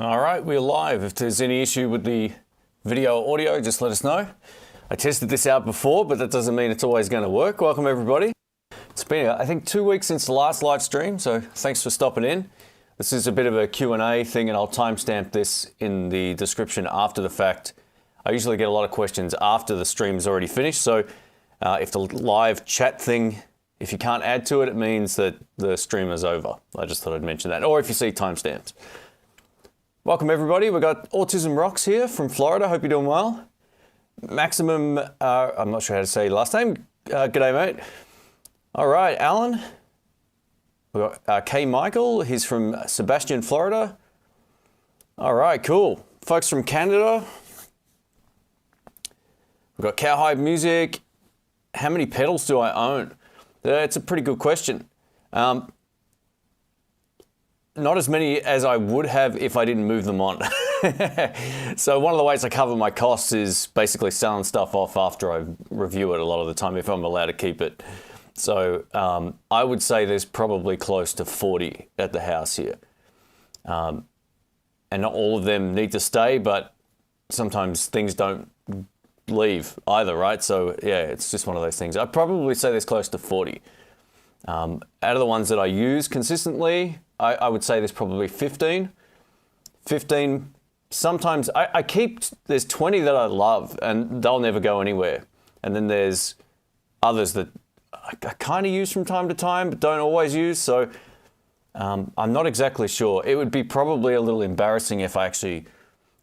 All right, we're live. If there's any issue with the video or audio, just let us know. I tested this out before, but that doesn't mean it's always going to work. Welcome everybody. It's been, I think, 2 weeks since the last live stream, so thanks for stopping in. This is a bit of a Q&A thing, and I'll timestamp this in the description after the fact. I usually get a lot of questions after the stream's already finished, so if the live chat thing, if you can't add to it, it means that the stream is over. I just thought I'd mention that, or if you see timestamps. Welcome everybody, we've got Autism Rocks here from Florida, hope you're doing well. Maximum, I'm not sure how to say your last name, g'day mate. All right, Alan. We've got K. Michael, he's from Sebastian, Florida. All right, cool. Folks from Canada. We've got Cowhide Music. How many pedals do I own? It's a pretty good question. Not as many as I would have if I didn't move them on. So one of the ways I cover my costs is basically selling stuff off after I review it a lot of the time, if I'm allowed to keep it. So I would say there's probably close to 40 at the house here. And not all of them need to stay, but sometimes things don't leave either, right? So yeah, it's just one of those things. I'd probably say there's close to 40. Out of the ones that I use consistently, I would say there's probably 15. 15, sometimes I keep, there's 20 that I love and they'll never go anywhere. And then there's others that I kind of use from time to time, but don't always use. So I'm not exactly sure. It would be probably a little embarrassing if I actually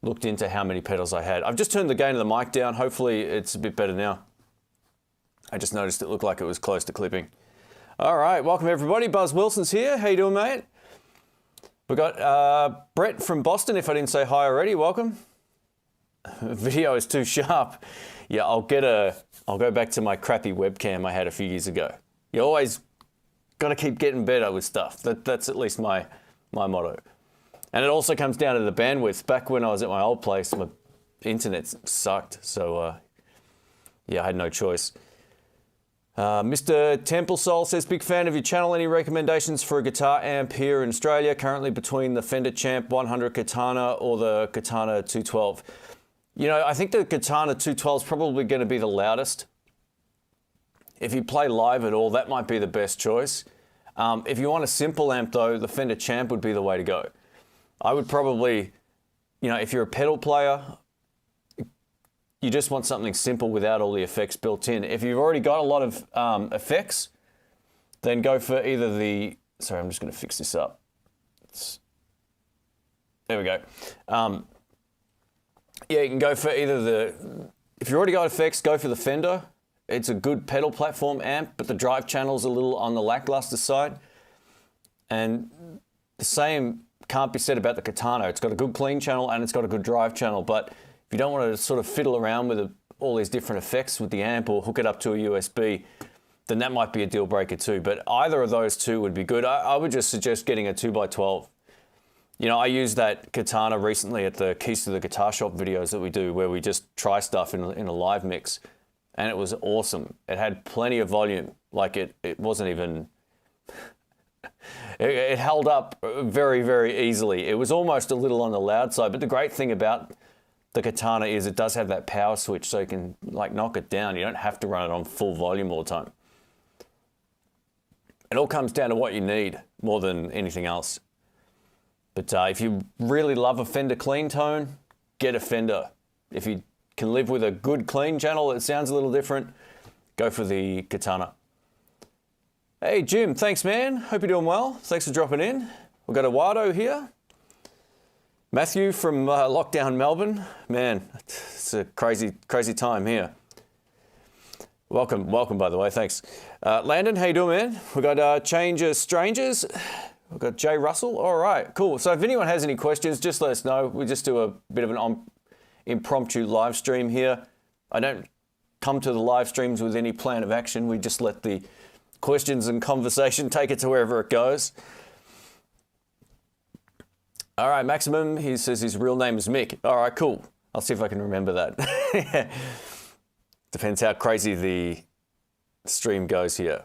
looked into how many pedals I had. I've just turned the gain of the mic down. Hopefully it's a bit better now. I just noticed it looked like it was close to clipping. All right, welcome everybody. Buzz Wilson's here. How you doing, mate? We've got Brett from Boston, if I didn't say hi already, welcome. Video is too sharp. Yeah, I'll go back to my crappy webcam I had a few years ago. You always got to keep getting better with stuff. That's at least my motto. And it also comes down to the bandwidth. Back when I was at my old place, my internet sucked. So yeah, I had no choice. Mr. Temple Soul says, big fan of your channel. Any recommendations for a guitar amp here in Australia? Currently between the Fender Champ 100 Katana or the Katana 212. You know, I think the Katana 212 is probably going to be the loudest. If you play live at all, that might be the best choice. If you want a simple amp though, the Fender Champ would be the way to go. I would probably, you know, if you're a pedal player, you just want something simple without all the effects built in. If you've already got a lot of effects, then go for either the, sorry, I'm just going to fix this up. There we go. Yeah, you can go for either the, if you've already got effects, go for the Fender. It's a good pedal platform amp, but the drive channel's a little on the lackluster side. And the same can't be said about the Katana. It's got a good clean channel and it's got a good drive channel, but if you don't want to sort of fiddle around with all these different effects with the amp or hook it up to a USB, then that might be a deal breaker too. But either of those two would be good. I would just suggest getting a 2x12. You know, I used that Katana recently at the Keys to the Guitar Shop videos that we do, where we just try stuff in a live mix, and it was awesome. It had plenty of volume. Like it wasn't even, it held up very, very easily. It was almost a little on the loud side, but the great thing about the Katana is it does have that power switch, so you can like knock it down. You don't have to run it on full volume all the time. It all comes down to what you need more than anything else. But if you really love a Fender clean tone, get a Fender. If you can live with a good clean channel that sounds a little different, go for the Katana. Hey Jim, thanks man. Hope you're doing well. Thanks for dropping in. We've got Eduardo here. Matthew from lockdown Melbourne. Man, it's a crazy, crazy time here. Welcome by the way, thanks. Landon, how you doing, man? We've got Changes Strangers. We've got Jay Russell. All right, cool. So if anyone has any questions, just let us know. We just do a bit of an impromptu live stream here. I don't come to the live streams with any plan of action. We just let the questions and conversation take it to wherever it goes. All right, Maximum, he says his real name is Mick. All right, cool. I'll see if I can remember that. Depends how crazy the stream goes here.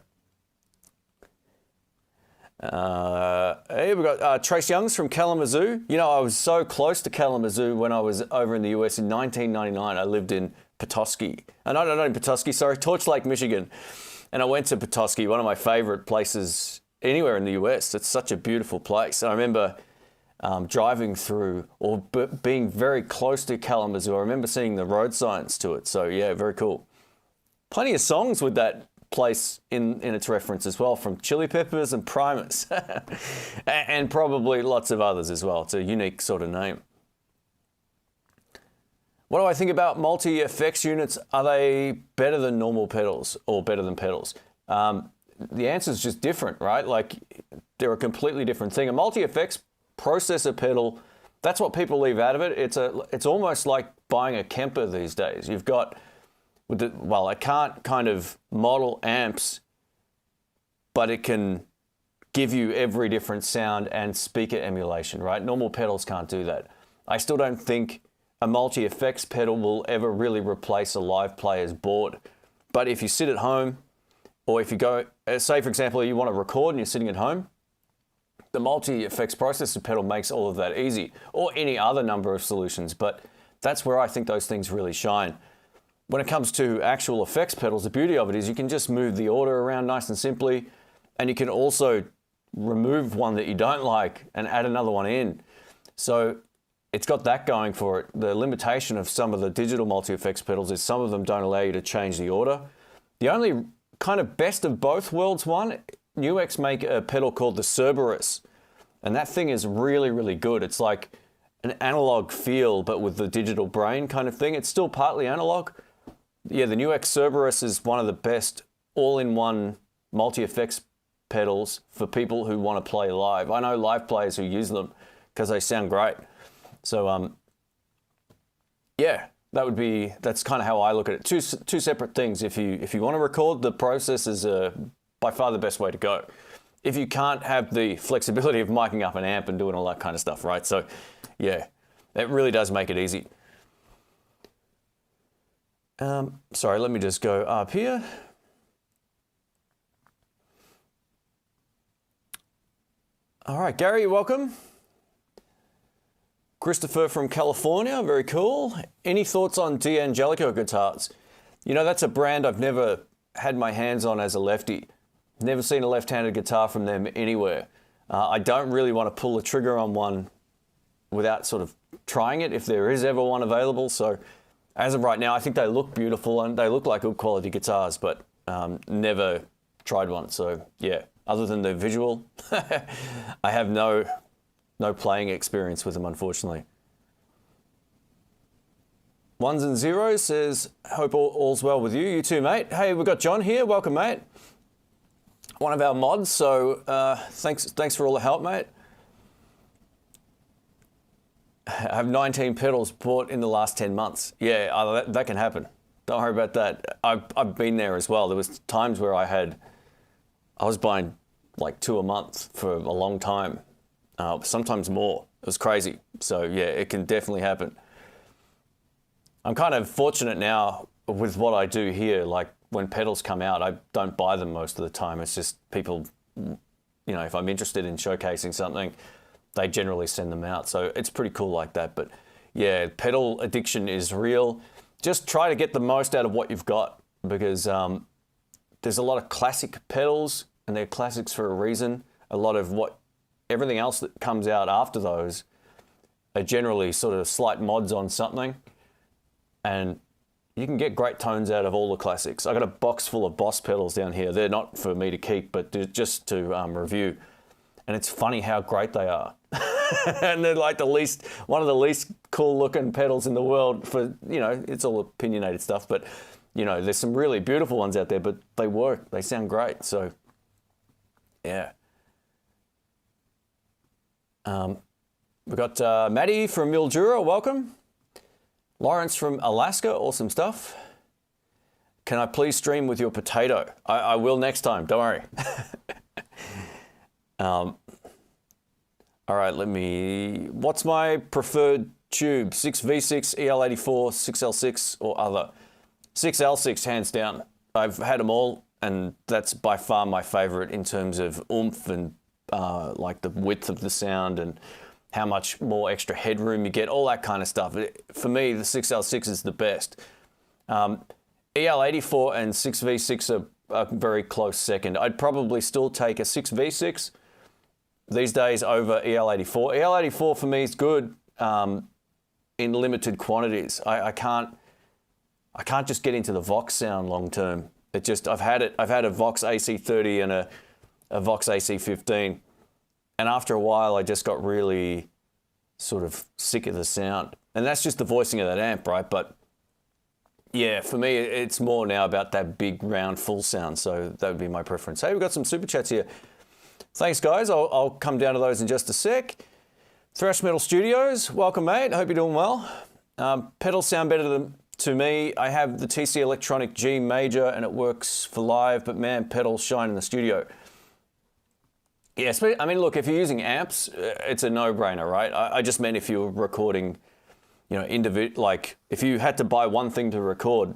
Hey, here. We've got Trace Youngs from Kalamazoo. You know, I was so close to Kalamazoo when I was over in the US in 1999. I lived in Petoskey. Not in Petoskey, sorry, Torch Lake, Michigan. And I went to Petoskey, one of my favorite places anywhere in the US. It's such a beautiful place. I remember driving through or being very close to Kalamazoo. I remember seeing the road signs to it. So yeah, very cool. Plenty of songs with that place in its reference as well, from Chili Peppers and Primus and probably lots of others as well. It's a unique sort of name. What do I think about multi-effects units? Are they better than normal pedals or better than pedals? The answer is just different, right? Like, they're a completely different thing. A multi-effects processor pedal, that's what people leave out of it. It's almost like buying a Kemper these days. You've got, well, it can't kind of model amps, but it can give you every different sound and speaker emulation, right? Normal pedals can't do that. I still don't think a multi-effects pedal will ever really replace a live player's board. But if you sit at home, or if you go, say for example, you want to record and you're sitting at home, the multi-effects processor pedal makes all of that easy, or any other number of solutions. But that's where I think those things really shine. When it comes to actual effects pedals, the beauty of it is you can just move the order around nice and simply, and you can also remove one that you don't like and add another one in. So it's got that going for it. The limitation of some of the digital multi-effects pedals is some of them don't allow you to change the order. The only kind of best of both worlds one, Nux make a pedal called the Cerberus, and that thing is really, really good. It's like an analog feel, but with the digital brain kind of thing. It's still partly analog. Yeah, the Nux Cerberus is one of the best all-in-one multi-effects pedals for people who want to play live. I know live players who use them because they sound great. So, yeah, that's kind of how I look at it. Two separate things. If you want to record, the process is by far the best way to go. If you can't have the flexibility of miking up an amp and doing all that kind of stuff, right? So, yeah, it really does make it easy. Sorry, let me just go up here. All right, Gary, you're welcome. Christopher from California, very cool. Any thoughts on D'Angelico guitars? You know, that's a brand I've never had my hands on as a lefty. Never seen a left-handed guitar from them anywhere. I don't really want to pull the trigger on one without sort of trying it, if there is ever one available. So as of right now, I think they look beautiful and they look like good quality guitars, but never tried one. So yeah, other than the visual, I have no playing experience with them, unfortunately. Ones and Zeros says, hope all's well with you. You too, mate. Hey, we've got John here. Welcome, mate. One of our mods, so thanks for all the help, mate. I have 19 pedals bought in the last 10 months. Yeah, that can happen. Don't worry about that. I've been there as well. There was times where I was buying like 2 a month for a long time. Sometimes more. It was crazy. So yeah, it can definitely happen. I'm kind of fortunate now with what I do here. Like when pedals come out, I don't buy them most of the time. It's just people, you know, if I'm interested in showcasing something, they generally send them out. So it's pretty cool like that. But yeah, pedal addiction is real. Just try to get the most out of what you've got, because there's a lot of classic pedals and they're classics for a reason. A lot of everything else that comes out after those are generally sort of slight mods on something, and you can get great tones out of all the classics. I got a box full of Boss pedals down here. They're not for me to keep, but just to review. And it's funny how great they are. And they're like one of the least cool looking pedals in the world for, you know, it's all opinionated stuff, but you know, there's some really beautiful ones out there, but they work, they sound great. So yeah. We've got Maddie from Mildura, welcome. Lawrence from Alaska, awesome stuff. Can I please stream with your potato? I will next time, don't worry. All right, what's my preferred tube? 6V6, EL84, 6L6 or other? 6L6, hands down. I've had them all, and that's by far my favorite in terms of oomph and like the width of the sound and how much more extra headroom you get, all that kind of stuff. For me, the 6L6 is the best. EL84 and 6V6 are a very close second. I'd probably still take a 6V6 these days over EL84. EL84 for me is good in limited quantities. I can't just get into the Vox sound long term. It just, I've had a Vox AC30 and a Vox AC15, and after a while I just got really sort of sick of the sound. And that's just the voicing of that amp, right? But yeah, for me it's more now about that big round full sound, so that would be my preference. Hey, we've got some super chats here. Thanks guys, I'll come down to those in just a sec. Thrash Metal Studios, welcome mate, hope you're doing well. Pedals sound better to me. I have the TC Electronic G Major and it works for live, but man, pedals shine in the studio. Yes, I mean, look, if you're using amps, it's a no-brainer, right? I just meant if you were recording, you know, like if you had to buy one thing to record,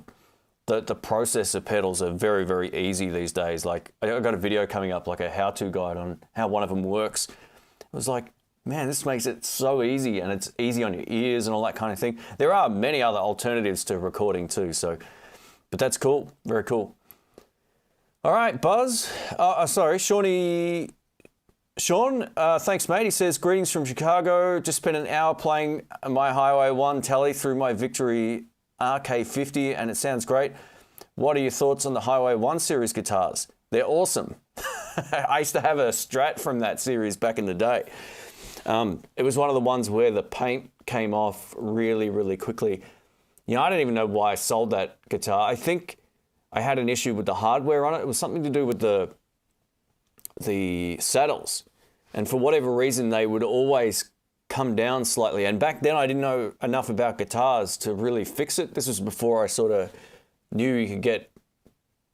the processor pedals are very, very easy these days. Like I got a video coming up, like a how-to guide on how one of them works. It was like, man, this makes it so easy, and it's easy on your ears and all that kind of thing. There are many other alternatives to recording too, so, but that's cool, very cool. All right, Buzz, sorry, Sean, thanks mate. He says, greetings from Chicago. Just spent an hour playing my Highway One Tele through my Victory RK50 and it sounds great. What are your thoughts on the Highway One series guitars? They're awesome. I used to have a Strat from that series back in the day. It was one of the ones where the paint came off really, really quickly. You know, I don't even know why I sold that guitar. I think I had an issue with the hardware on it. It was something to do with the saddles. And for whatever reason, they would always come down slightly. And back then I didn't know enough about guitars to really fix it. This was before I sort of knew you could get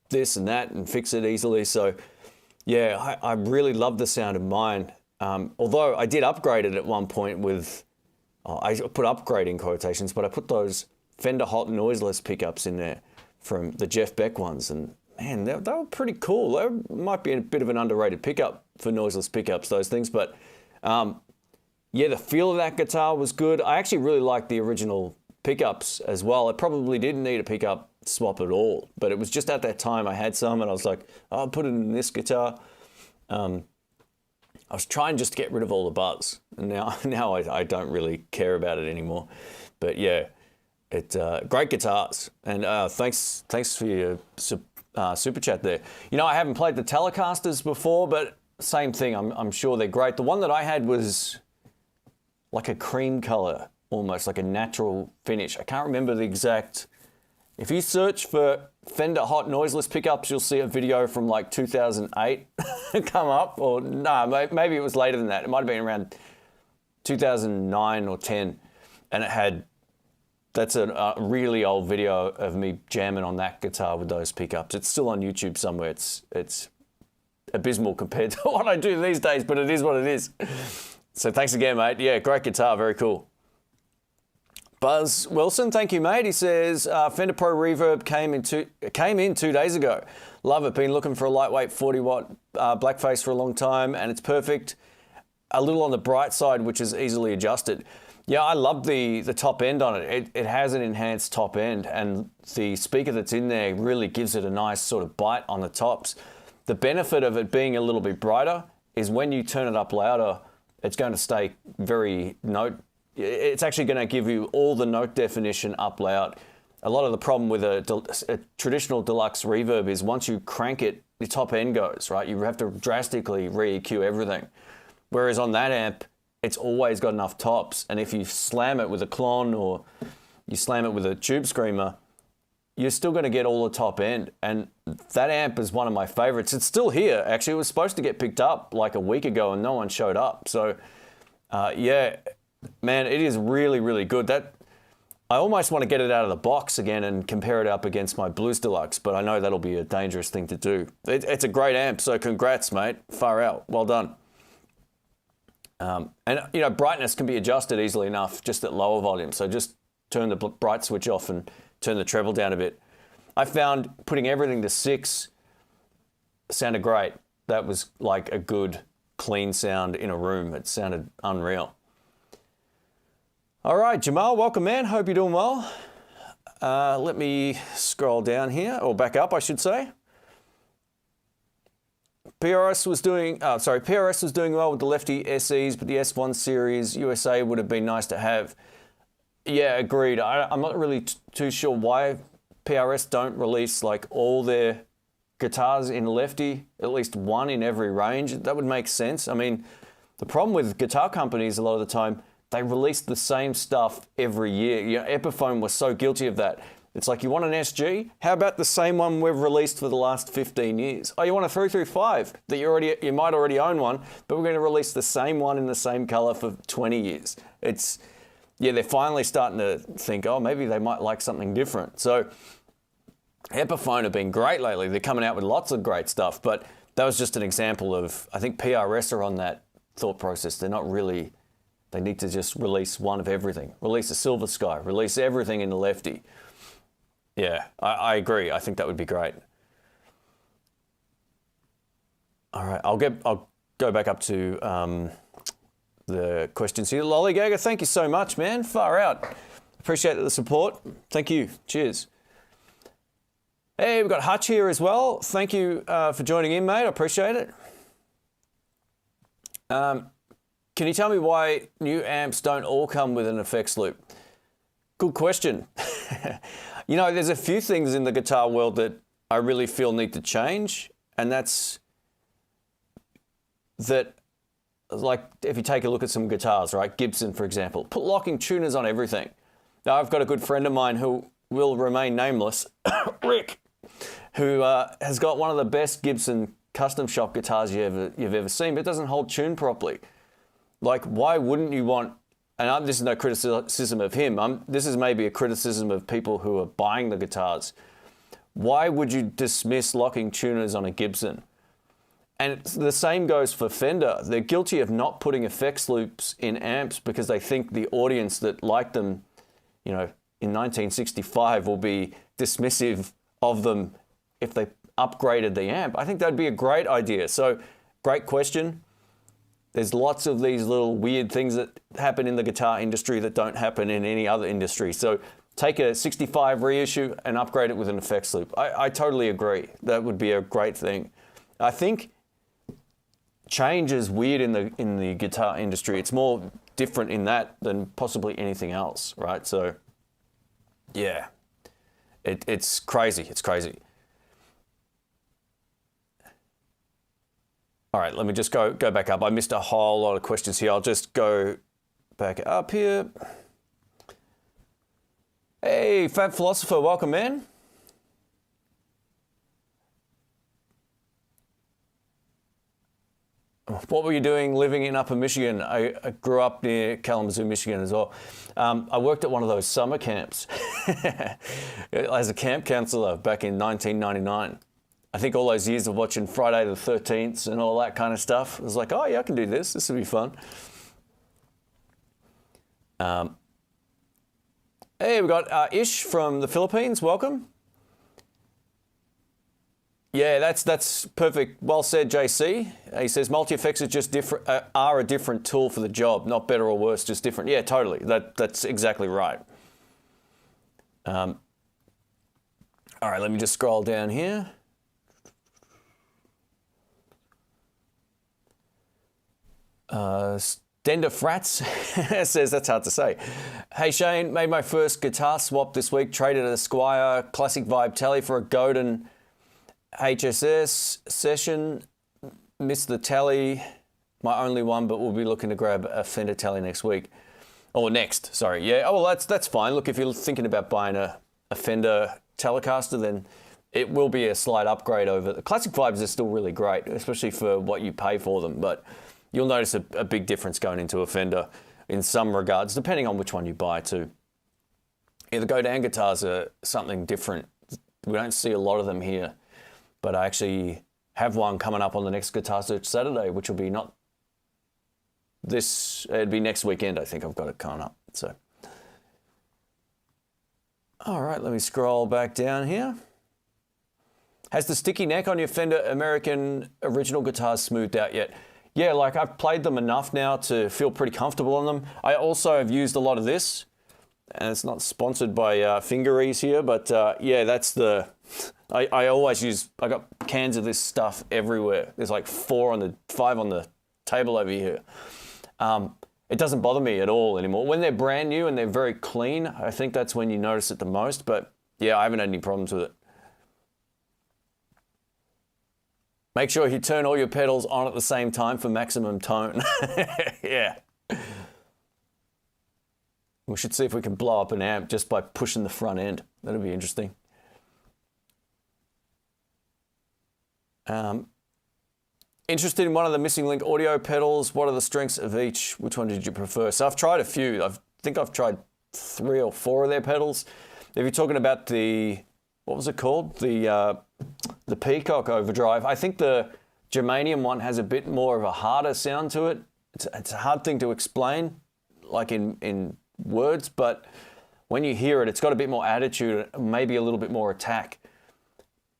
this and that and fix it easily. So yeah, I really love the sound of mine. Although I did upgrade it at one point with, I put upgrade in quotations, but I put those Fender Hot noiseless pickups in there from the Jeff Beck ones, and man, they were pretty cool. They might be a bit of an underrated pickup for noiseless pickups, those things, but yeah, the feel of that guitar was good. I actually really liked the original pickups as well. I probably didn't need a pickup swap at all, but it was just at that time I had some and I was like, oh, I'll put it in this guitar. I was trying just to get rid of all the buzz, and now I don't really care about it anymore. But yeah, great guitars, and thanks for your super chat there. You know, I haven't played the Telecasters before, but same thing. I'm sure they're great. The one that I had was like a cream color, almost like a natural finish. I can't remember the exact. If you search for Fender Hot Noiseless pickups, you'll see a video from like 2008 come up, or no, maybe it was later than that. It might have been around 2009 or 10, and it had, that's a really old video of me jamming on that guitar with those pickups. It's still on YouTube somewhere. It's abysmal compared to what I do these days, but it is what it is. So thanks again, mate. Yeah, great guitar, very cool. Buzz Wilson, thank you, mate. He says, Fender Pro Reverb came in 2 days ago. Love it. Been looking for a lightweight 40-watt blackface for a long time, and it's perfect. A little on the bright side, which is easily adjusted. Yeah, I love the top end on it. It has an enhanced top end, and the speaker that's in there really gives it a nice sort of bite on the tops. The benefit of it being a little bit brighter is when you turn it up louder, it's going to stay very it's actually going to give you all the note definition up loud. A lot of the problem with a traditional deluxe reverb is once you crank it, the top end goes, right? You have to drastically re-EQ everything. Whereas on that amp, it's always got enough tops. And if you slam it with a clon or you slam it with a tube screamer, you're still going to get all the top end. And that amp is one of my favorites. It's still here. Actually, it was supposed to get picked up like a week ago and no one showed up. So yeah, man, it is really, really good. I almost want to get it out of the box again and compare it up against my Blues Deluxe, but I know that'll be a dangerous thing to do. It's a great amp, so congrats, mate. Far out. Well done. And, you know, brightness can be adjusted easily enough just at lower volume. So just turn the bright switch off and turn the treble down a bit. I found putting everything to 6 sounded great. That was like a good clean sound in a room. It sounded unreal. All right, Jamal, welcome, man. Hope you're doing well. Let me scroll down here, or back up, I should say. PRS was doing well with the Lefty SEs, but the S1 series USA would have been nice to have. Yeah, agreed. I'm not really too sure why PRS don't release like all their guitars in Lefty, at least one in every range. That would make sense. I mean, the problem with guitar companies a lot of the time, they release the same stuff every year. You know, Epiphone was so guilty of that. It's like, you want an SG? How about the same one we've released for the last 15 years? Oh, you want a 335 that you might already own one, but we're going to release the same one in the same color for 20 years. Yeah, they're finally starting to think, oh, maybe they might like something different. So Epiphone have been great lately. They're coming out with lots of great stuff, but that was just an example of, I think PRS are on that thought process. They're not really, they need to just release one of everything. Release a Silver Sky, release everything in the Lefty. Yeah, I agree. I think that would be great. All right, I'll go back up to the questions here. Lollygaga, thank you so much, man. Far out. Appreciate the support. Thank you. Cheers. Hey, we've got Hutch here as well. Thank you for joining in, mate. I appreciate it. Can you tell me why new amps don't all come with an effects loop? Good question. You know, there's a few things in the guitar world that I really feel need to change, and that's that, like, if you take a look at some guitars, right? Gibson, for example, put locking tuners on everything. Now, I've got a good friend of mine who will remain nameless, Rick, who has got one of the best Gibson custom shop guitars you've ever seen, but it doesn't hold tune properly. Like, why wouldn't you want, and this is no criticism of him, this is maybe a criticism of people who are buying the guitars. Why would you dismiss locking tuners on a Gibson? And the same goes for Fender. They're guilty of not putting effects loops in amps because they think the audience that liked them, you know, in 1965 will be dismissive of them if they upgraded the amp. I think that'd be a great idea. So, great question. There's lots of these little weird things that happen in the guitar industry that don't happen in any other industry. So take a 65 reissue and upgrade it with an effects loop. I totally agree. That would be a great thing. I think change is weird in the guitar industry. It's more different in that than possibly anything else, right? So yeah, it's crazy. It's crazy. All right, let me just go back up. I missed a whole lot of questions here. I'll just go back up here. Hey, Fab Philosopher, welcome, man. What were you doing living in Upper Michigan? I grew up near Kalamazoo, Michigan as well. I worked at one of those summer camps as a camp counselor back in 1999. I think all those years of watching Friday the 13th and all that kind of stuff, I was like, oh yeah, I can do this. This will be fun. Hey, we got Ish from the Philippines. Welcome. Yeah, that's perfect. Well said, JC. He says multi-effects are a different tool for the job, not better or worse, just different. Yeah, totally. That's exactly right. All right, let me just scroll down here. Stender Frats says, that's hard to say. Hey Shane, made my first guitar swap this week, traded a Squier Classic Vibe Tele for a Godin HSS session. Missed the Tele, my only one, but we'll be looking to grab a Fender Tele next week. Or next, sorry. Yeah, oh well, that's fine. Look, if you're thinking about buying a Fender Telecaster, then it will be a slight upgrade over. The Classic Vibes are still really great, especially for what you pay for them, but you'll notice a big difference going into a Fender in some regards, depending on which one you buy too. Yeah, the Godin guitars are something different. We don't see a lot of them here, but I actually have one coming up on the next Guitar Search Saturday, which will be not this, it'd be next weekend, I think I've got it coming up. So, all right, let me scroll back down here. Has the sticky neck on your Fender American original guitars smoothed out yet? yeah, like I've played them enough now to feel pretty comfortable on them. I also have used a lot of this, and it's not sponsored by Fingeries here, but yeah, that's the, I always use, I got cans of this stuff everywhere. There's like 5 on the table over here. It doesn't bother me at all anymore. When they're brand new and they're very clean, I think that's when you notice it the most, but yeah, I haven't had any problems with it. Make sure you turn all your pedals on at the same time for maximum tone. Yeah. We should see if we can blow up an amp just by pushing the front end. That'll be interesting. Interested in one of the Missing Link audio pedals? What are the strengths of each? Which one did you prefer? So I've tried a few. I think I've tried 3 or 4 of their pedals. If you're talking about the, what was it called? The Peacock Overdrive. I think the germanium one has a bit more of a harder sound to it. It's a hard thing to explain, like in words, but when you hear it, it's got a bit more attitude, maybe a little bit more attack,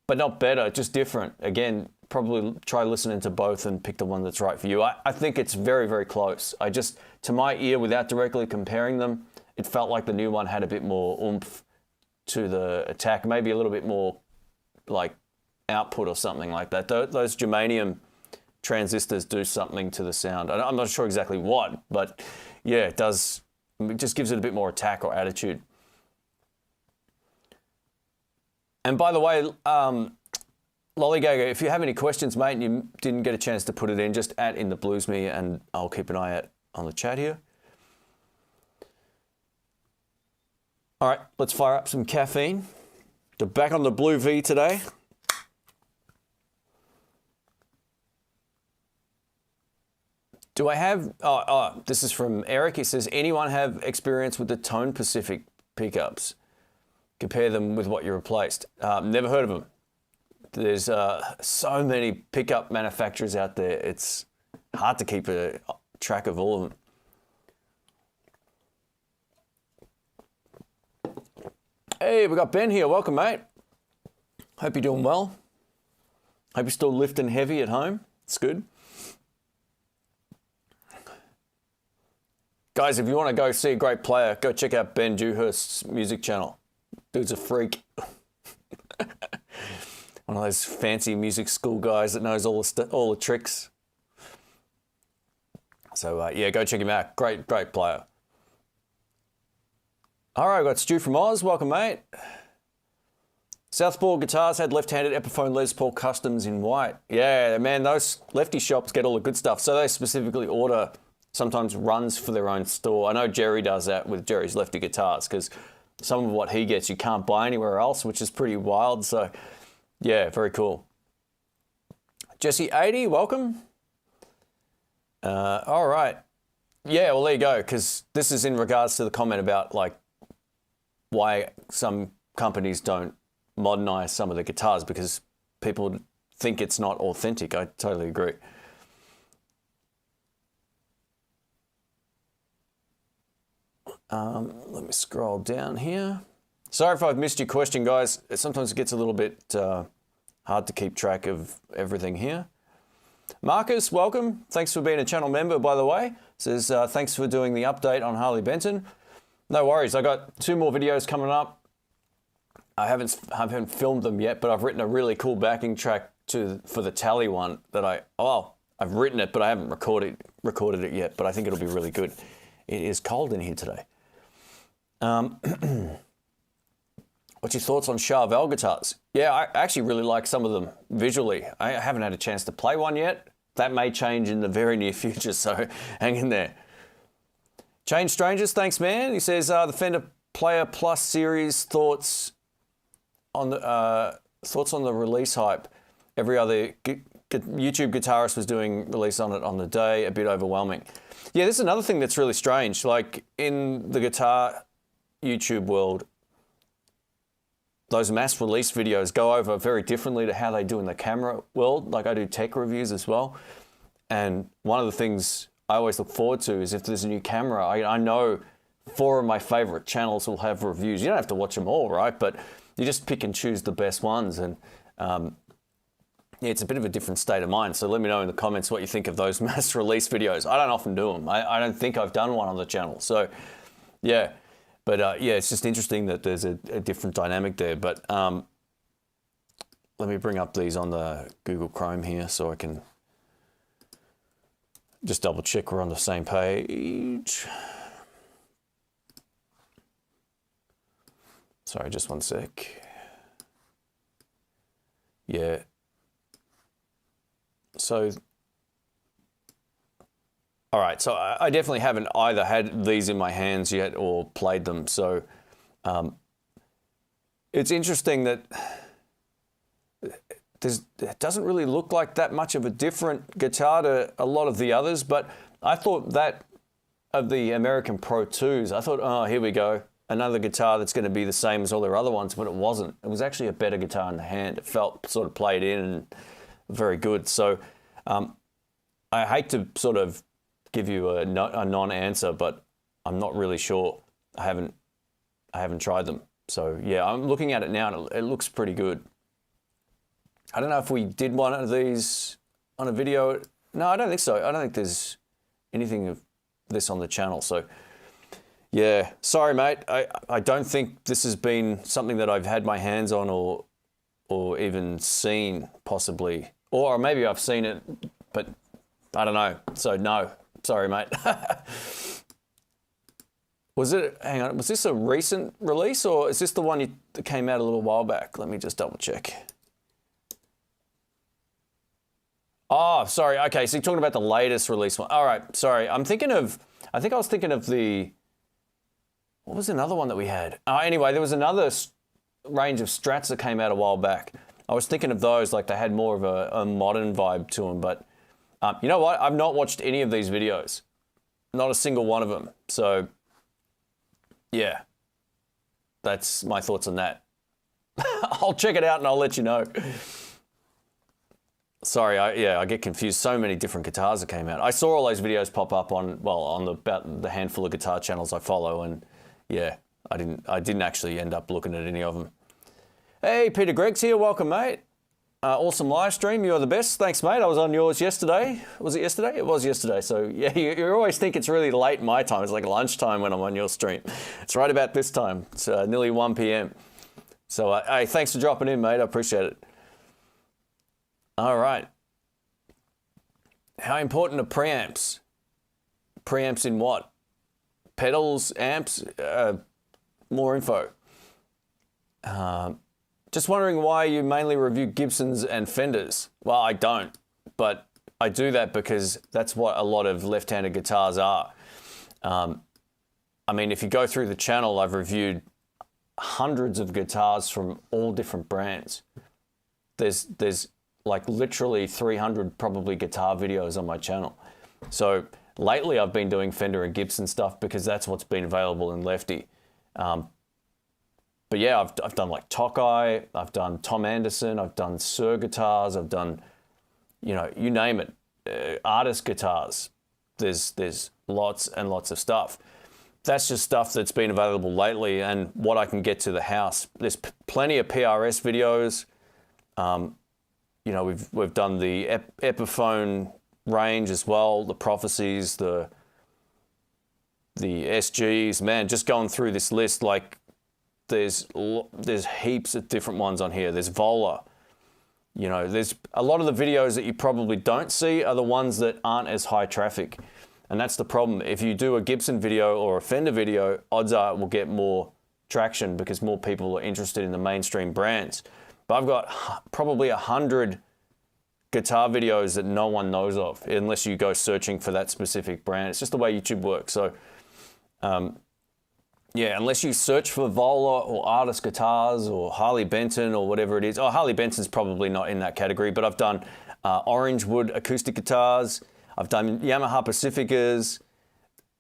but not better, just different. Again, probably try listening to both and pick the one that's right for you. I think it's very, very close. To my ear, without directly comparing them, it felt like the new one had a bit more oomph to the attack, maybe a little bit more like output or something like that. Those germanium transistors do something to the sound. I'm not sure exactly what, but yeah, it does. It just gives it a bit more attack or attitude. And by the way, Lollygaga, if you have any questions, mate, and you didn't get a chance to put it in, just @ intheblues me, and I'll keep an eye out on the chat here. All right, let's fire up some caffeine. We're back on the Blue V today. Do I have, this is from Eric. He says, anyone have experience with the Tone Pacific pickups? Compare them with what you replaced. Never heard of them. There's so many pickup manufacturers out there. It's hard to keep a track of all of them. Hey, we got Ben here. Welcome, mate. Hope you're doing well. Hope you're still lifting heavy at home. It's good. Guys, if you want to go see a great player, go check out Ben Dewhurst's music channel. Dude's a freak. One of those fancy music school guys that knows all the tricks. So yeah, go check him out. Great player. All right, I've got Stu from Oz. Welcome, mate. Southpaw Guitars had left-handed Epiphone Les Paul customs in white. Yeah, man, those Lefty shops get all the good stuff. So they specifically order sometimes runs for their own store. I know Jerry does that with Jerry's Lefty Guitars, because some of what he gets you can't buy anywhere else, which is pretty wild. So yeah, very cool. Jesse 80, welcome. All right. Yeah, well, there you go, because this is in regards to the comment about like why some companies don't modernize some of the guitars, because people think it's not authentic. I totally agree. Let me scroll down here. Sorry if I've missed your question, guys. Sometimes it gets a little bit hard to keep track of everything here. Marcus, welcome. Thanks for being a channel member, by the way. Says, thanks for doing the update on Harley Benton. No worries. I got 2 more videos coming up. I haven't filmed them yet, but I've written a really cool backing track for the Tally one that I've written it, but I haven't recorded it yet, but I think it'll be really good. It is cold in here today. What's your thoughts on Charvel guitars? Yeah, I actually really like some of them visually. I haven't had a chance to play one yet. That may change in the very near future, so hang in there. Change Strangers, thanks, man. He says, the Fender Player Plus series, thoughts on the release hype. Every other YouTube guitarist was doing release on it on the day, a bit overwhelming. Yeah, this is another thing that's really strange. Like in the guitar YouTube world, those mass release videos go over very differently to how they do in the camera world. Like I do tech reviews as well. And one of the things I always look forward to is if there's a new camera, I know 4 of my favorite channels will have reviews. You don't have to watch them all, right? But you just pick and choose the best ones. And yeah, it's a bit of a different state of mind. So let me know in the comments what you think of those mass release videos. I don't often do them. I don't think I've done one on the channel. So yeah, but yeah, it's just interesting that there's a different dynamic there. But let me bring up these on the Google Chrome here so I can just double check we're on the same page. Sorry, just one sec. Yeah. So, all right, so I definitely haven't either had these in my hands yet or played them. So it's interesting that it doesn't really look like that much of a different guitar to a lot of the others, but I thought that of the American Pro 2s, I thought, oh, here we go. Another guitar that's going to be the same as all their other ones, but it wasn't. It was actually a better guitar in the hand. It felt sort of played in and very good. So I hate to sort of give you a non-answer, but I'm not really sure. I haven't tried them. So yeah, I'm looking at it now and it looks pretty good. I don't know if we did one of these on a video. No, I don't think so. I don't think there's anything of this on the channel. So yeah, sorry, mate. I don't think this has been something that I've had my hands on or even seen possibly. Or maybe I've seen it, but I don't know. So no, sorry, mate. Hang on, was this a recent release or is this the one that came out a little while back? Let me just double check. Oh, sorry. Okay, so you're talking about the latest release one. All right, sorry. I think I was thinking of what was another one that we had? Anyway, there was another range of Strats that came out a while back. I was thinking of those, like they had more of a modern vibe to them, but you know what? I've not watched any of these videos. Not a single one of them. So yeah, that's my thoughts on that. I'll check it out and I'll let you know. Sorry, I get confused. So many different guitars that came out. I saw all those videos pop up on about the handful of guitar channels I follow, and yeah, I didn't actually end up looking at any of them. Hey, Peter Greg's here. Welcome, mate. Awesome live stream. You're the best. Thanks, mate. I was on yours yesterday. Was it yesterday? It was yesterday. So yeah, you always think it's really late my time. It's like lunchtime when I'm on your stream. It's right about this time. It's nearly 1 p.m. So hey, thanks for dropping in, mate. I appreciate it. All right. How important are preamps? Preamps in what? Pedals, amps? More info. Just wondering why you mainly review Gibsons and Fenders. Well, I don't, but I do that because that's what a lot of left-handed guitars are. I mean, if you go through the channel, I've reviewed hundreds of guitars from all different brands. There's like literally 300 probably guitar videos on my channel. So lately I've been doing Fender and Gibson stuff because that's what's been available in Lefty. But yeah, I've done like Tokai, I've done Tom Anderson, I've done Sir guitars, I've done, you know, you name it, artist guitars. There's lots and lots of stuff. That's just stuff that's been available lately and what I can get to the house. There's plenty of PRS videos. You know, we've done the Epiphone range as well, the Prophecies, the SGs. Man, just going through this list, like there's heaps of different ones on here. There's Vola. You know, there's a lot of the videos that you probably don't see are the ones that aren't as high traffic. And that's the problem. If you do a Gibson video or a Fender video, odds are it will get more traction because more people are interested in the mainstream brands. But I've got probably 100 guitar videos that no one knows of unless you go searching for that specific brand. It's just the way YouTube works. So, yeah, unless you search for Vola or artist guitars or Harley Benton or whatever it is. Oh, Harley Benton's probably not in that category, but I've done Orange Wood acoustic guitars. I've done Yamaha Pacificas.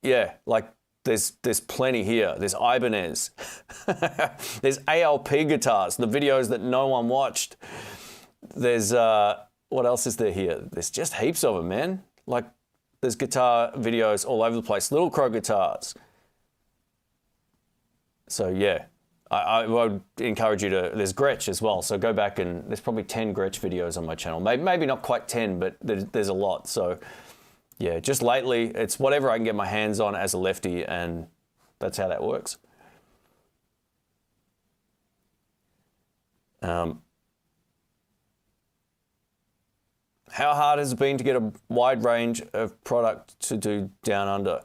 Yeah, like there's plenty here. There's Ibanez. There's ALP guitars, the videos that no one watched. There's, what else is there here? There's just heaps of them, man. Like there's guitar videos all over the place. Little Crow guitars. So yeah, I would encourage you to, there's Gretsch as well, so go back and there's probably 10 Gretsch videos on my channel. Maybe not quite 10, but there's a lot. So yeah, just lately, it's whatever I can get my hands on as a lefty, and that's how that works. How hard has it been to get a wide range of product to do down under?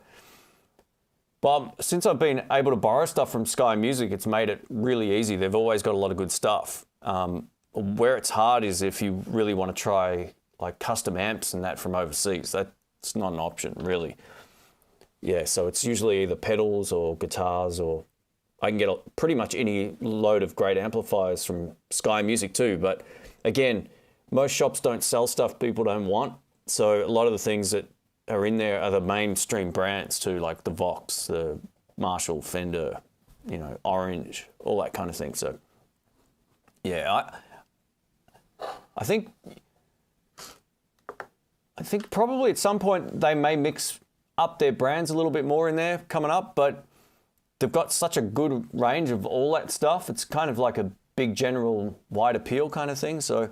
But since I've been able to borrow stuff from Sky Music, it's made it really easy. They've always got a lot of good stuff. Where it's hard is if you really want to try like custom amps and that from overseas. That's not an option, really. Yeah, so it's usually either pedals or guitars, or I can get pretty much any load of great amplifiers from Sky Music too. But again, most shops don't sell stuff people don't want. So a lot of the things that are in there are the mainstream brands too, like the Vox, the Marshall, Fender, you know, Orange, all that kind of thing. So yeah, I think probably at some point they may mix up their brands a little bit more in there coming up, but they've got such a good range of all that stuff. It's kind of like a big general wide appeal kind of thing. So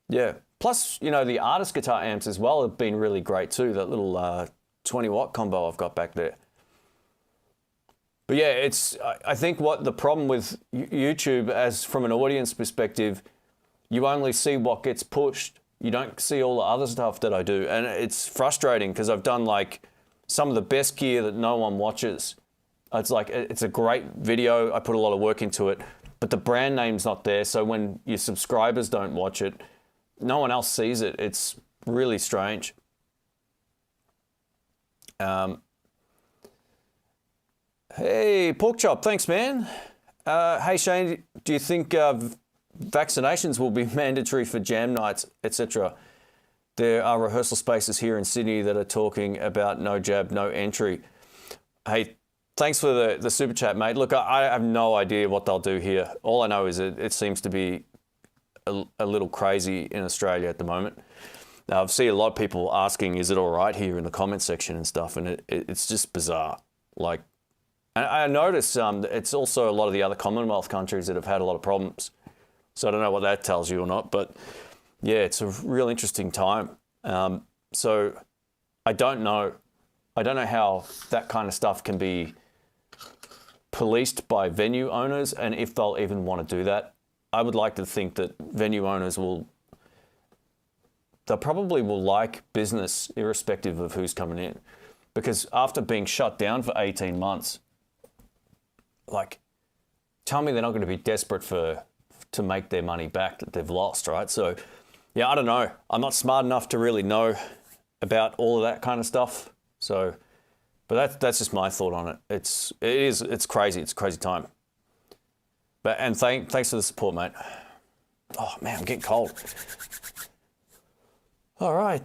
yeah. Plus, you know, the artist guitar amps as well have been really great too. That little 20 watt combo I've got back there. But yeah, I think what the problem with YouTube, as from an audience perspective, you only see what gets pushed. You don't see all the other stuff that I do. And it's frustrating because I've done like some of the best gear that no one watches. It's like, it's a great video. I put a lot of work into it, but the brand name's not there. So when your subscribers don't watch it, no one else sees it. It's really strange. Hey, Pork Chop, thanks, man. Hey, Shane, do you think vaccinations will be mandatory for jam nights, etc.? There are rehearsal spaces here in Sydney that are talking about no jab, no entry. Hey, thanks for the super chat, mate. Look, I have no idea what they'll do here. All I know is it seems to be a little crazy in Australia at the moment. Now, I've seen a lot of people asking, is it all right here in the comment section and stuff, and it's just bizarre. Like, and I notice it's also a lot of the other Commonwealth countries that have had a lot of problems. So I don't know what that tells you or not, but yeah, it's a real interesting time. So I don't know how that kind of stuff can be policed by venue owners, and if they'll even want to do that. I would like to think that venue owners they probably will like business irrespective of who's coming in. Because after being shut down for 18 months, like, tell me they're not going to be desperate to make their money back that they've lost, right? So, yeah, I don't know. I'm not smart enough to really know about all of that kind of stuff. So, but that's just my thought on it. It's crazy. It's a crazy time. And thanks for the support, mate. Oh, man, I'm getting cold. All right.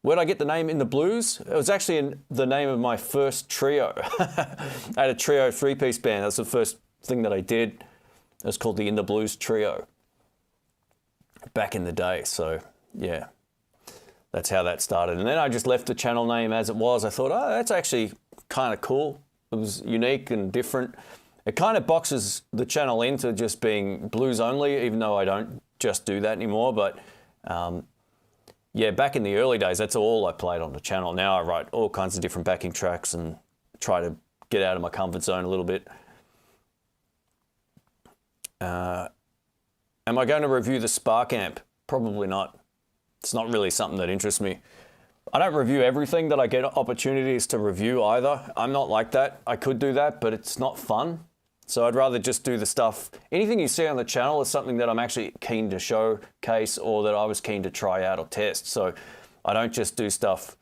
Where'd I get the name In the Blues? It was actually the name of my first trio. I had a trio 3-piece band. That's the first thing that I did. It was called the In the Blues Trio back in the day. So, yeah, that's how that started. And then I just left the channel name as it was. I thought, oh, that's actually kind of cool. It was unique and different. It kind of boxes the channel into just being blues only, even though I don't just do that anymore. But yeah, back in the early days, that's all I played on the channel. Now I write all kinds of different backing tracks and try to get out of my comfort zone a little bit. Am I going to review the Spark amp? Probably not. It's not really something that interests me. I don't review everything that I get opportunities to review either. I'm not like that. I could do that, but it's not fun. So I'd rather just do the stuff. Anything you see on the channel is something that I'm actually keen to showcase or that I was keen to try out or test. So I don't just do stuff.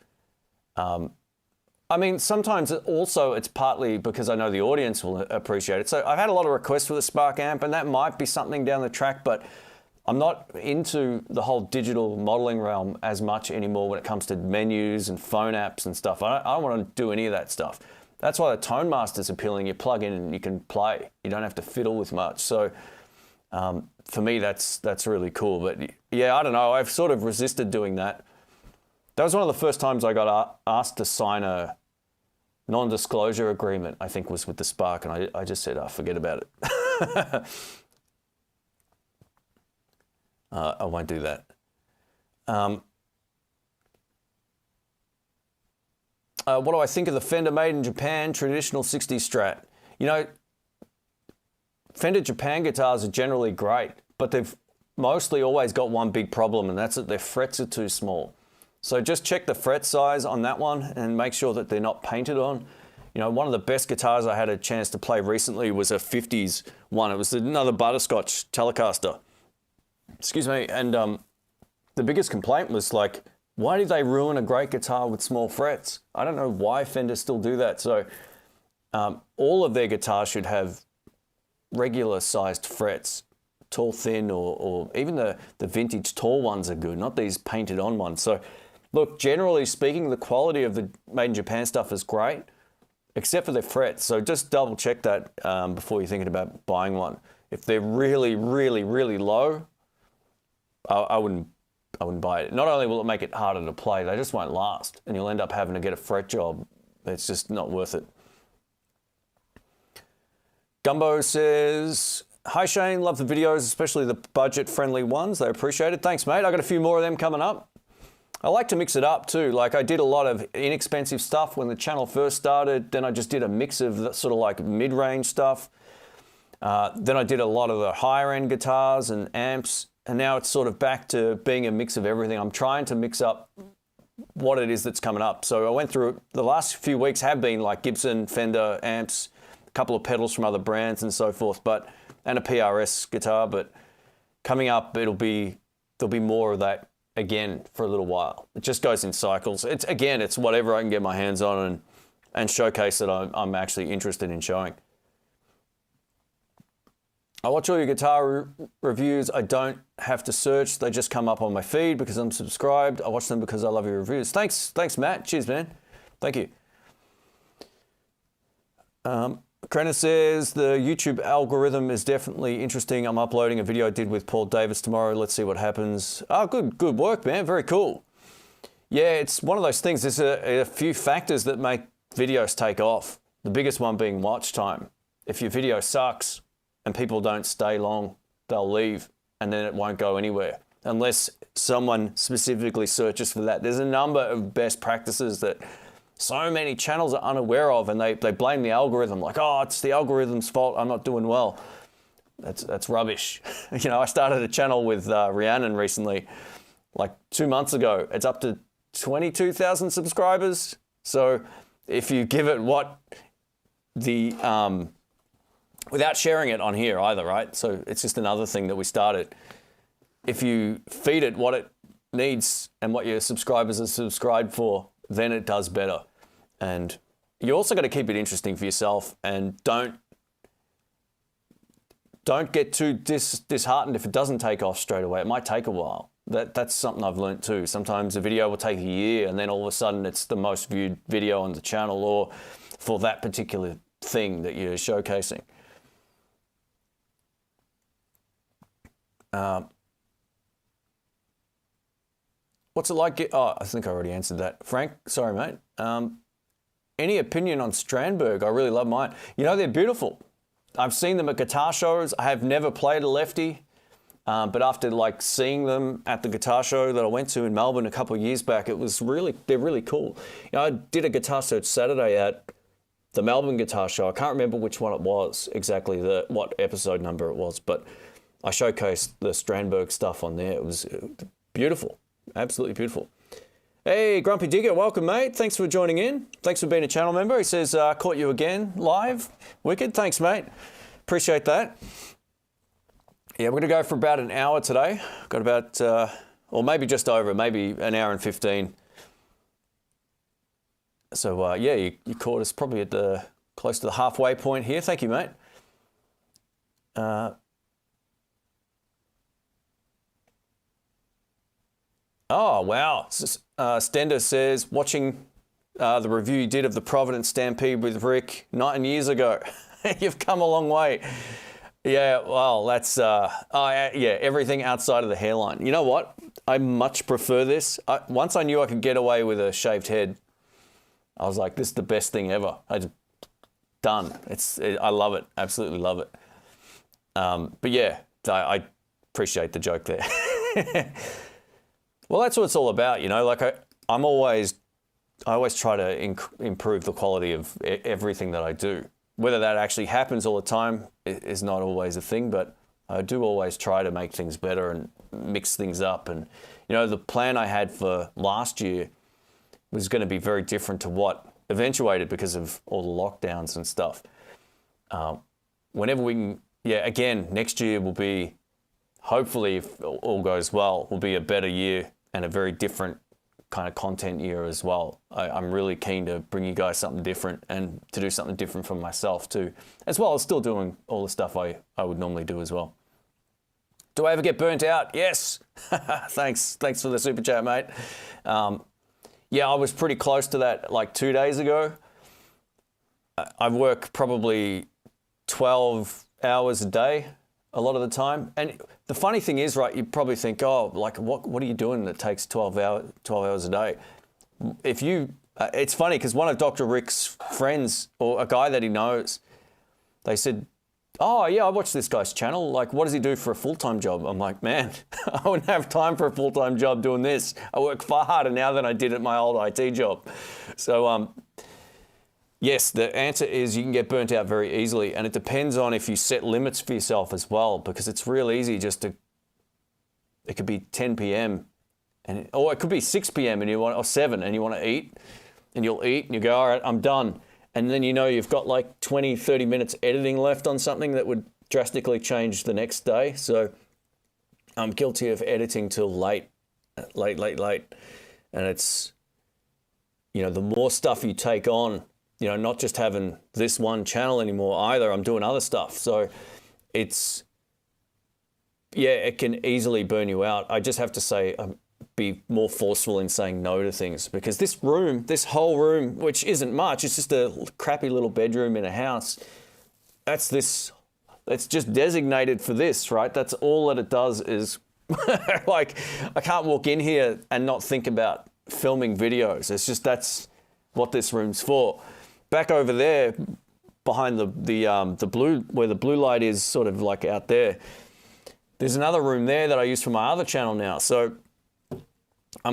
I mean, sometimes also it's partly because I know the audience will appreciate it. So I've had a lot of requests for the Spark amp, and that might be something down the track, but I'm not into the whole digital modeling realm as much anymore when it comes to menus and phone apps and stuff. I don't want to do any of that stuff. That's why the Tone Master's appealing. You plug in and you can play. You don't have to fiddle with much. So for me, that's really cool. But yeah, I don't know. I've sort of resisted doing that. That was one of the first times I got asked to sign a non-disclosure agreement, I think, was with the Spark, and I just said, forget about it. I won't do that. What do I think of the Fender made in Japan traditional 60 Strat? You know, Fender Japan guitars are generally great, but they've mostly always got one big problem, and that's that their frets are too small. So just check the fret size on that one and make sure that they're not painted on. You know, one of the best guitars I had a chance to play recently was a 50s one. It was another Butterscotch Telecaster. Excuse me. And the biggest complaint was like, why did they ruin a great guitar with small frets? I don't know why Fender still do that. So all of their guitars should have regular sized frets, tall, thin, or even the vintage tall ones are good, not these painted on ones. So look, generally speaking, the quality of the made in Japan stuff is great, except for their frets. So just double check that before you're thinking about buying one. If they're really, really, really low, I wouldn't buy it. Not only will it make it harder to play, they just won't last, and you'll end up having to get a fret job. It's just not worth it. Gumbo says, hi Shane, love the videos, especially the budget-friendly ones. They appreciate it. Thanks, mate. I got a few more of them coming up. I like to mix it up too. Like I did a lot of inexpensive stuff when the channel first started. Then I just did a mix of the sort of like mid-range stuff. Then I did a lot of the higher-end guitars and amps. And now it's sort of back to being a mix of everything. I'm trying to mix up what it is that's coming up. So I went through, the last few weeks have been like Gibson, Fender amps, a couple of pedals from other brands and so forth, and a PRS guitar. But coming up, there'll be more of that again for a little while. It just goes in cycles. It's whatever I can get my hands on and showcase that I'm actually interested in showing. I watch all your guitar reviews. I don't have to search. They just come up on my feed because I'm subscribed. I watch them because I love your reviews. Thanks, Matt. Cheers, man. Thank you. Krenna says, the YouTube algorithm is definitely interesting. I'm uploading a video I did with Paul Davis tomorrow. Let's see what happens. Oh, good work, man. Very cool. Yeah, it's one of those things. There's a few factors that make videos take off. The biggest one being watch time. If your video sucks and people don't stay long, they'll leave, and then it won't go anywhere unless someone specifically searches for that. There's a number of best practices that so many channels are unaware of, and they blame the algorithm, like, oh, it's the algorithm's fault, I'm not doing well. That's rubbish. You know, I started a channel with Rhiannon recently, like 2 months ago. It's up to 22,000 subscribers. So if you give it what the without sharing it on here either, right? So it's just another thing that we started. If you feed it what it needs and what your subscribers are subscribed for, then it does better. And you also got to keep it interesting for yourself, and don't get too disheartened if it doesn't take off straight away. It might take a while. That's something I've learned too. Sometimes a video will take a year, and then all of a sudden it's the most viewed video on the channel, or for that particular thing that you're showcasing. What's it like? Oh, I think I already answered that. Frank, sorry, mate. Any opinion on Strandberg? I really love mine. You know, they're beautiful. I've seen them at guitar shows. I have never played a Lefty, but after like seeing them at the guitar show that I went to in Melbourne a couple of years back, they're really cool. You know, I did a guitar search Saturday at the Melbourne guitar show. I can't remember which one it was exactly, what episode number it was, but I showcased the Strandberg stuff on there. It was beautiful, absolutely beautiful. Hey, Grumpy Digger, welcome, mate. Thanks for joining in. Thanks for being a channel member. He says, caught you again live. Wicked, thanks, mate. Appreciate that. Yeah, we're going to go for about an hour today. Got about, or maybe just over, maybe an hour and 15. So, yeah, you caught us probably at close to the halfway point here. Thank you, mate. Oh, wow. Stender says, watching the review you did of the Providence Stampede with Rick 9 years ago. You've come a long way. Yeah, well, that's, yeah, everything outside of the hairline. You know what? I much prefer this. Once I knew I could get away with a shaved head, I was like, this is the best thing ever. Done. I love it. Absolutely love it. But yeah, I appreciate the joke there. Well, that's what it's all about, you know. Like I always try to improve the quality of everything that I do. Whether that actually happens all the time is not always a thing, but I do always try to make things better and mix things up. And you know, the plan I had for last year was going to be very different to what eventuated because of all the lockdowns and stuff. Whenever we can, yeah, again, next year will be, hopefully, if all goes well, will be a better year and a very different kind of content year as well. I'm really keen to bring you guys something different and to do something different for myself too, as well as still doing all the stuff I would normally do as well. Do I ever get burnt out? Yes. Thanks for the super chat, mate. Yeah, I was pretty close to that like 2 days ago. I work probably 12 hours a day a lot of the time. And the funny thing is, right, you probably think, oh, like what are you doing that takes 12 hours a day? If you, it's funny because one of Dr. Rick's friends or a guy that he knows, they said, oh yeah, I watch this guy's channel. Like, what does he do for a full-time job? I'm like, man, I wouldn't have time for a full-time job doing this. I work far harder now than I did at my old IT job. So, yes, the answer is you can get burnt out very easily, and it depends on if you set limits for yourself as well, because it's real easy just to, it could be 10 p.m. or it could be 6 p.m. and you want, or 7 and you want to eat, and you'll eat and you go, all right, I'm done. And then you know you've got like 20, 30 minutes editing left on something that would drastically change the next day. So I'm guilty of editing till late. And it's, you know, the more stuff you take on, you know, not just having this one channel anymore either, I'm doing other stuff. So it's, yeah, it can easily burn you out. I just have to say, be more forceful in saying no to things, because this whole room, which isn't much, it's just a crappy little bedroom in a house. It's just designated for this, right? That's all that it does is like, I can't walk in here and not think about filming videos. It's just, that's what this room's for. Back over there behind the blue, where the blue light is sort of like out there, there's another room there that I use for my other channel now. So I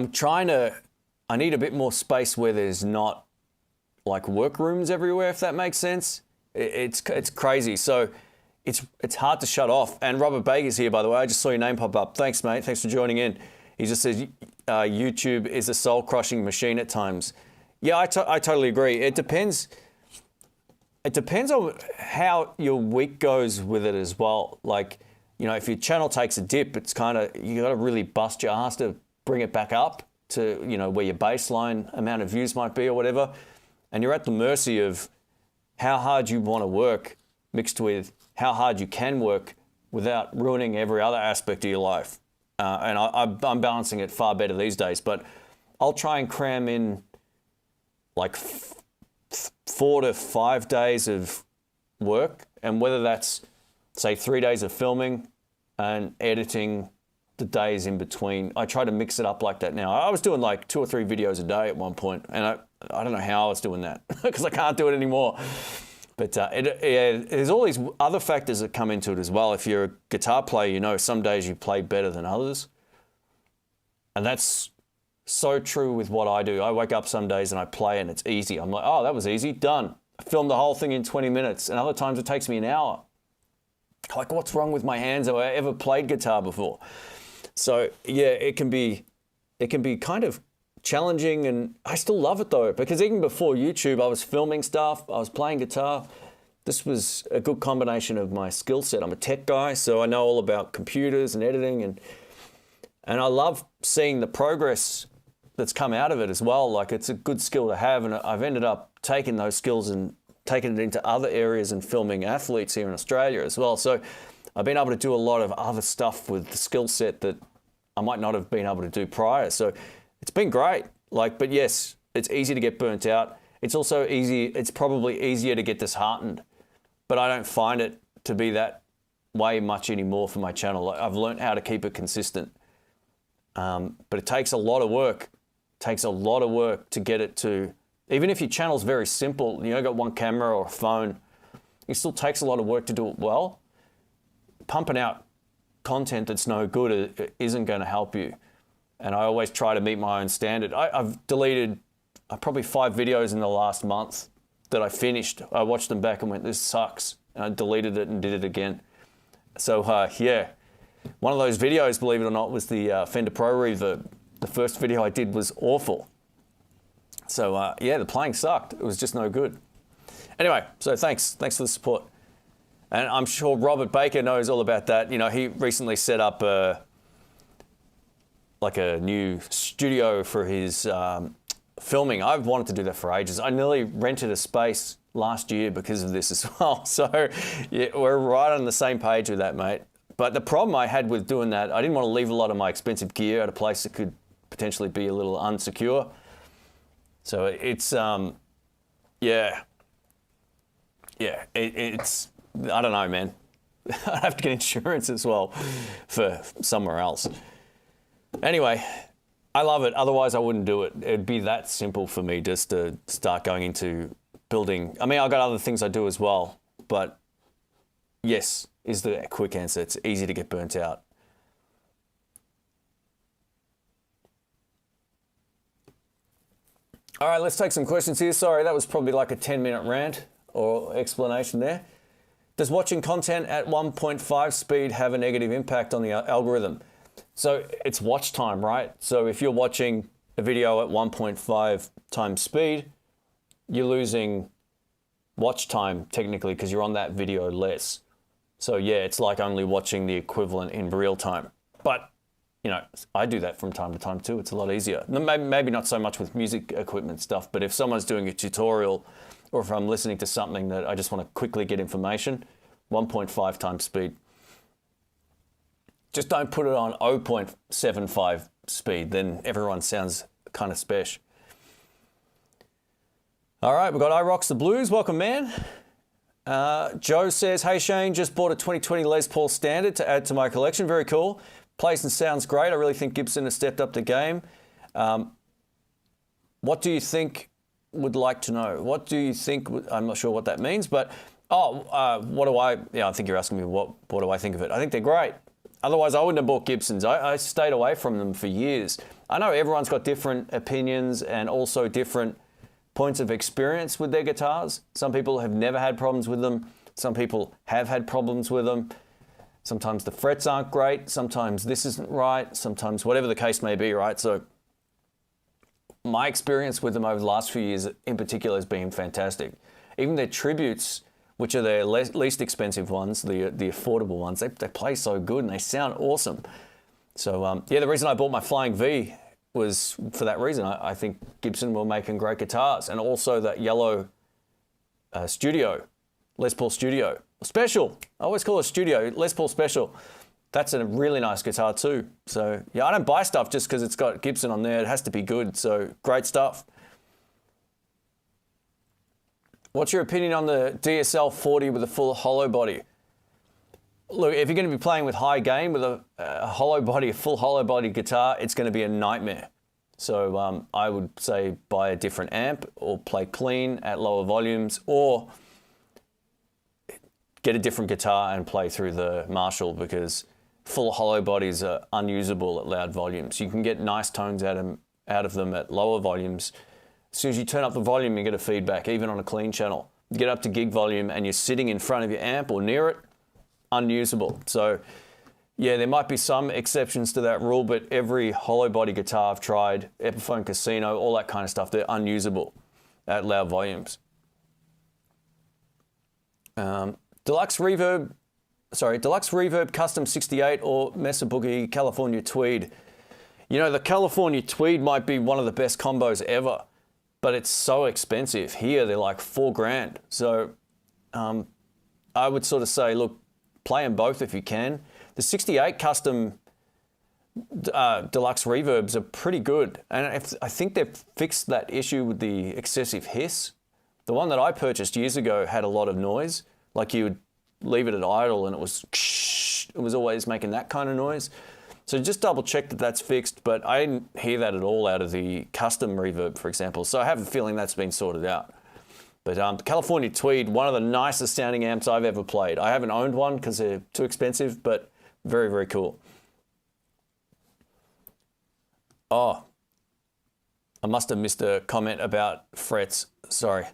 need a bit more space where there's not like workrooms everywhere, if that makes sense. It's crazy. So it's hard to shut off. And Robert Baker's here, by the way. I just saw your name pop up. Thanks, mate. Thanks for joining in. He just says, YouTube is a soul-crushing machine at times. Yeah, I totally agree. It depends on how your week goes with it as well. Like, you know, if your channel takes a dip, it's kind of, you got to really bust your ass to bring it back up to, you know, where your baseline amount of views might be or whatever. And you're at the mercy of how hard you want to work mixed with how hard you can work without ruining every other aspect of your life. And I'm balancing it far better these days, but I'll try and cram in like 4 to 5 days of work. And whether that's, say, 3 days of filming and editing the days in between, I try to mix it up like that now. I was doing like 2 or 3 videos a day at one point, and I don't know how I was doing that because I can't do it anymore. But there's all these other factors that come into it as well. If you're a guitar player, you know some days you play better than others. And that's so true with what I do. I wake up some days and I play and it's easy. I'm like, oh, that was easy, done. I filmed the whole thing in 20 minutes. And other times it takes me an hour. Like, what's wrong with my hands? Have I ever played guitar before? So yeah, it can be kind of challenging, and I still love it though, because even before YouTube, I was filming stuff, I was playing guitar. This was a good combination of my skill set. I'm a tech guy, so I know all about computers and editing, and I love seeing the progress that's come out of it as well. Like, it's a good skill to have, and I've ended up taking those skills and taking it into other areas and filming athletes here in Australia as well. So I've been able to do a lot of other stuff with the skill set that I might not have been able to do prior. So it's been great. Like, but yes, it's easy to get burnt out. It's also easy, it's probably easier to get disheartened, but I don't find it to be that way much anymore for my channel. I've learned how to keep it consistent. But it takes a lot of work. It takes a lot of work to get it to Even if your channel's very simple, you know, got one camera or a phone, it still takes a lot of work to do it well. Pumping out content that's no good isn't going to help you. And I always try to meet my own standard. I've deleted probably 5 videos in the last month that I finished. I watched them back and went, this sucks. And I deleted it and did it again. So yeah, one of those videos, believe it or not, was the Fender Pro Reverb. The first video I did was awful. So yeah, the playing sucked. It was just no good. Anyway, so thanks for the support. And I'm sure Robert Baker knows all about that. You know, he recently set up like a new studio for his filming. I've wanted to do that for ages. I nearly rented a space last year because of this as well. So yeah, we're right on the same page with that, mate. But the problem I had with doing that, I didn't want to leave a lot of my expensive gear at a place that could potentially be a little unsecure. So it's, yeah, it's, I don't know, man. I'd have to get insurance as well for somewhere else. Anyway, I love it. Otherwise, I wouldn't do it. It'd be that simple for me just to start going into building. I mean, I've got other things I do as well, but yes is the quick answer. It's easy to get burnt out. All right, let's take some questions here. Sorry, that was probably like a 10-minute rant or explanation there. Does watching content at 1.5 speed have a negative impact on the algorithm? So it's watch time, right? So if you're watching a video at 1.5 times speed, you're losing watch time technically because you're on that video less. So yeah, it's like only watching the equivalent in real time. But, you know, I do that from time to time too. It's a lot easier. Maybe not so much with music equipment stuff, but if someone's doing a tutorial or if I'm listening to something that I just want to quickly get information, 1.5 times speed. Just don't put it on 0.75 speed, then everyone sounds kind of special. All right, we've got I Rocks the Blues. Welcome, man. Joe says, hey Shane, just bought a 2020 Les Paul Standard to add to my collection. Very cool. Plays and sounds great. I really think Gibson has stepped up the game. What do you think? Would like to know. What do you think? I'm not sure what that means, but what do I? Yeah, I think you're asking me what do I think of it? I think they're great. Otherwise, I wouldn't have bought Gibsons. I stayed away from them for years. I know everyone's got different opinions and also different points of experience with their guitars. Some people have never had problems with them. Some people have had problems with them. Sometimes the frets aren't great. Sometimes this isn't right. Sometimes whatever the case may be, right? So my experience with them over the last few years in particular has been fantastic. Even their tributes, which are their least expensive ones, the affordable ones, they play so good and they sound awesome. So yeah, the reason I bought my Flying V was for that reason. I think Gibson were making great guitars, and also that yellow Studio, Les Paul Studio. Special, I always call it Studio, Les Paul Special. That's a really nice guitar too. So yeah, I don't buy stuff just because it's got Gibson on there. It has to be good, so great stuff. What's your opinion on the DSL 40 with a full hollow body? Look, if you're going to be playing with high gain with a hollow body, a full hollow body guitar, it's going to be a nightmare. So I would say buy a different amp or play clean at lower volumes, or get a different guitar and play through the Marshall, because full hollow bodies are unusable at loud volumes. You can get nice tones out of them at lower volumes. As soon as you turn up the volume, you get a feedback, even on a clean channel. You get up to gig volume and you're sitting in front of your amp or near it, unusable. So yeah, there might be some exceptions to that rule, but every hollow body guitar I've tried, Epiphone Casino, all that kind of stuff, they're unusable at loud volumes. Deluxe Reverb Custom 68 or Mesa Boogie California Tweed. You know, the California Tweed might be one of the best combos ever, but it's so expensive. Here, they're like $4,000. So I would sort of say, look, play them both if you can. The 68 Custom Deluxe Reverbs are pretty good. And I think they've fixed that issue with the excessive hiss. The one that I purchased years ago had a lot of noise. Like you would leave it at idle and it was always making that kind of noise. So just double check that that's fixed, but I didn't hear that at all out of the custom reverb, for example. So I have a feeling that's been sorted out. But California Tweed, one of the nicest sounding amps I've ever played. I haven't owned one because they're too expensive, but very, very cool. Oh, I must have missed a comment about frets. Sorry.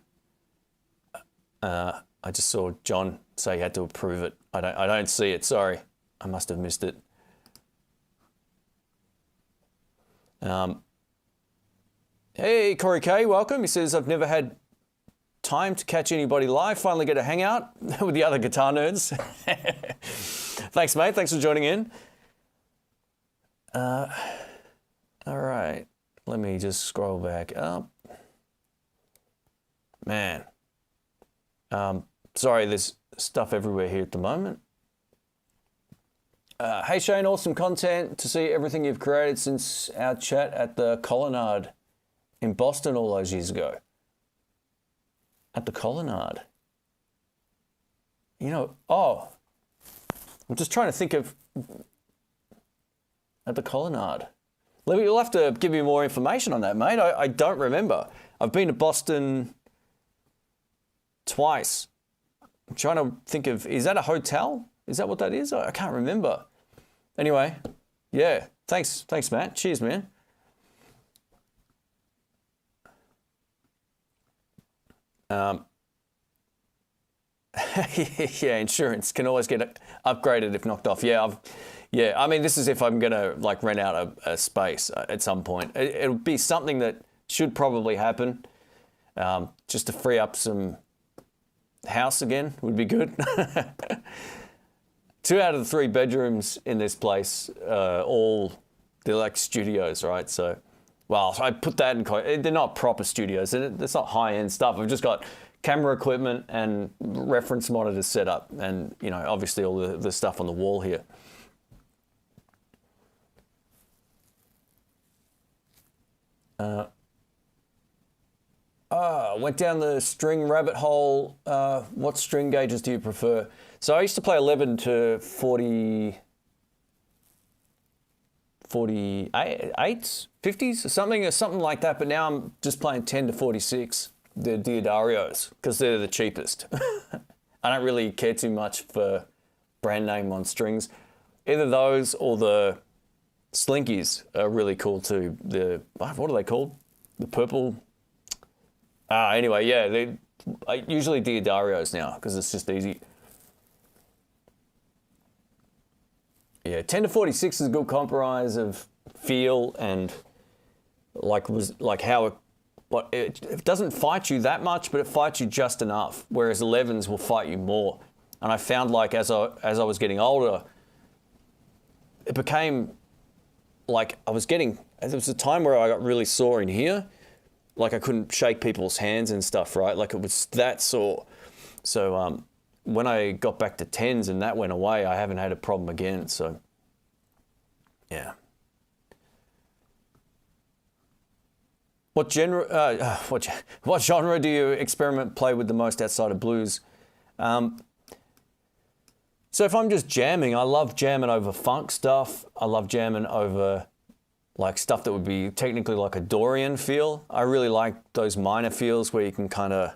I just saw John say he had to approve it. I don't see it. Sorry. I must have missed it. Hey, Corey K, welcome. He says, I've never had time to catch anybody live. Finally get to hang out with the other guitar nerds. Thanks, mate. Thanks for joining in. All right. Let me just scroll back up. Man. Sorry, there's stuff everywhere here at the moment. Hey Shane, awesome content to see everything you've created since our chat at the Colonnade in Boston all those years ago. At the Colonnade. You know, oh, I'm just trying to think of at the Colonnade. You'll have to give me more information on that, mate. I don't remember. I've been to Boston twice. I'm trying to think of, is that a hotel? Is that what that is? I can't remember. Anyway, yeah. Thanks, Matt. Cheers, man. Yeah, insurance can always get upgraded if knocked off. Yeah, I mean, this is if I'm gonna like rent out a space at some point. It'll be something that should probably happen, just to free up some house again would be good. 2 out of the 3 bedrooms in this place, all they're like studios, right? So, well, I put that in. They're not proper studios. It's not high-end stuff. I've just got camera equipment and reference monitors set up, and you know, obviously all the stuff on the wall here. Went down the string rabbit hole. What string gauges do you prefer? So I used to play 11 to 48, 50s, or something like that. But now I'm just playing 10 to 46, the Diodarios, because they're the cheapest. I don't really care too much for brand name on strings. Either those or the Slinkies are really cool too. What are they called? The purple. Anyway, yeah, they usually Diodarios now because it's just easy. Yeah, 10 to 46 is a good compromise of feel and how it doesn't fight you that much, but it fights you just enough. Whereas 11s will fight you more. And I found like as I was getting older, it became like there was a time where I got really sore in here. Like I couldn't shake people's hands and stuff, right? Like it was that sore. So when I got back to 10s and that went away, I haven't had a problem again. So yeah. What genre do you play with the most outside of blues? So if I'm just jamming, I love jamming over funk stuff. I love jamming over like stuff that would be technically like a Dorian feel. I really like those minor feels where you can kind of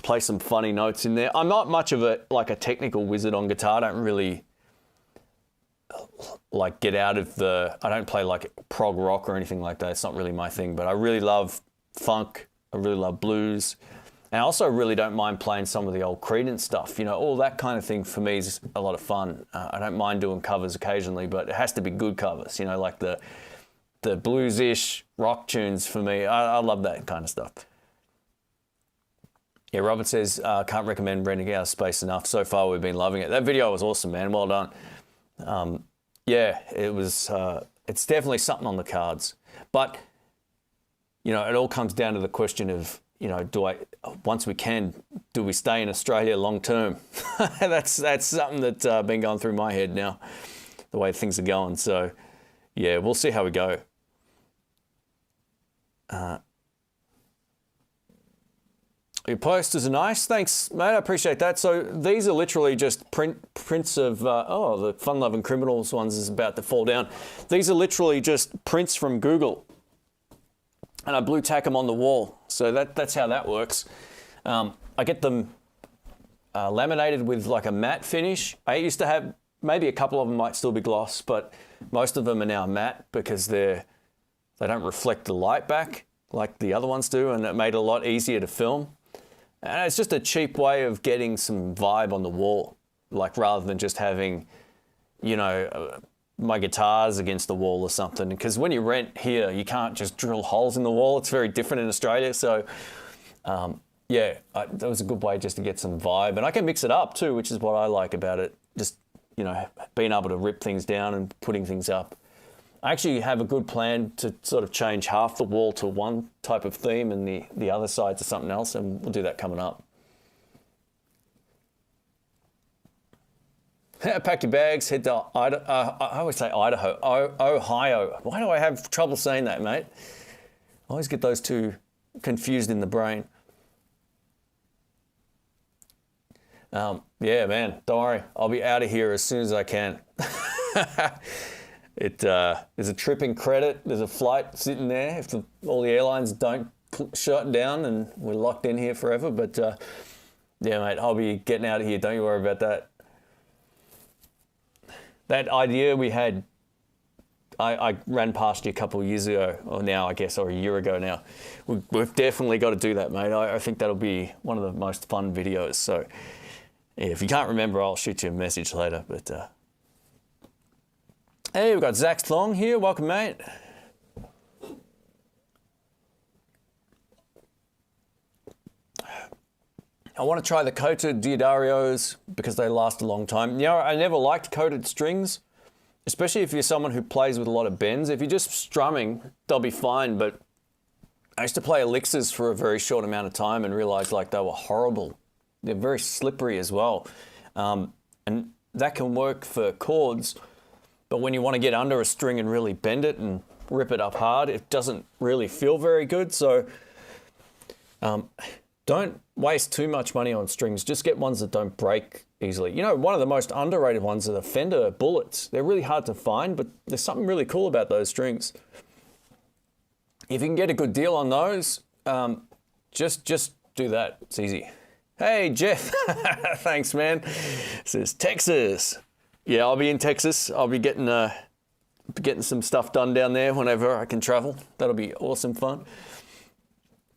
play some funny notes in there. I'm not much of a technical wizard on guitar. I don't really like get out of I don't play like prog rock or anything like that. It's not really my thing, but I really love funk. I really love blues. And I also really don't mind playing some of the old Creedence stuff. You know, all that kind of thing for me is a lot of fun. I don't mind doing covers occasionally, but it has to be good covers. You know, like the blues-ish rock tunes for me. I love that kind of stuff. Yeah, Robert says, can't recommend renting out space enough. So far, we've been loving it. That video was awesome, man. Well done. Yeah, it was. It's definitely something on the cards. But, you know, it all comes down to the question of, you know, once we can, do we stay in Australia long term? That's something that's been going through my head now, the way things are going. So, yeah, we'll see how we go. Your posters are nice. Thanks, mate. I appreciate that. So these are literally just prints of, the Fun Loving Criminals ones is about to fall down. These are literally just prints from Google. And I blue tack them on the wall. So that's how that works. I get them laminated with like a matte finish. I used to have, maybe a couple of them might still be gloss, but most of them are now matte because they don't reflect the light back like the other ones do, and it made it a lot easier to film. And it's just a cheap way of getting some vibe on the wall, like rather than just having, my guitars against the wall or something. Because when you rent here, you can't just drill holes in the wall. It's very different in Australia. So, that was a good way just to get some vibe. And I can mix it up too, which is what I like about it. Just, being able to rip things down and putting things up. I actually have a good plan to sort of change half the wall to one type of theme and the other side to something else, and we'll do that coming up. Pack your bags, head to Idaho. I always say Idaho, Ohio. Why do I have trouble saying that, mate? I always get those two confused in the brain. Yeah, man, don't worry. I'll be out of here as soon as I can. There's a trip in credit. There's a flight sitting there if all the airlines don't shut down and we're locked in here forever. But yeah, mate, I'll be getting out of here. Don't you worry about that. That idea we had, I ran past you a couple of years ago, or now I guess, or a year ago now. We've definitely got to do that, mate. I think that'll be one of the most fun videos. So yeah, if you can't remember, I'll shoot you a message later. But hey, we've got Zach Thong here. Welcome, mate. I want to try the coated Diodarios because they last a long time. I never liked coated strings, especially if you're someone who plays with a lot of bends. If you're just strumming, they'll be fine. But I used to play elixirs for a very short amount of time and realized like they were horrible. They're very slippery as well. And that can work for chords. But when you want to get under a string and really bend it and rip it up hard, it doesn't really feel very good. So don't waste too much money on strings. Just get ones that don't break easily. One of the most underrated ones are the Fender Bullets. They're really hard to find, but there's something really cool about those strings. If you can get a good deal on those, just do that. It's easy. Hey, Jeff. Thanks, man. This is Texas. Yeah, I'll be in Texas. I'll be getting some stuff done down there whenever I can travel. That'll be awesome fun.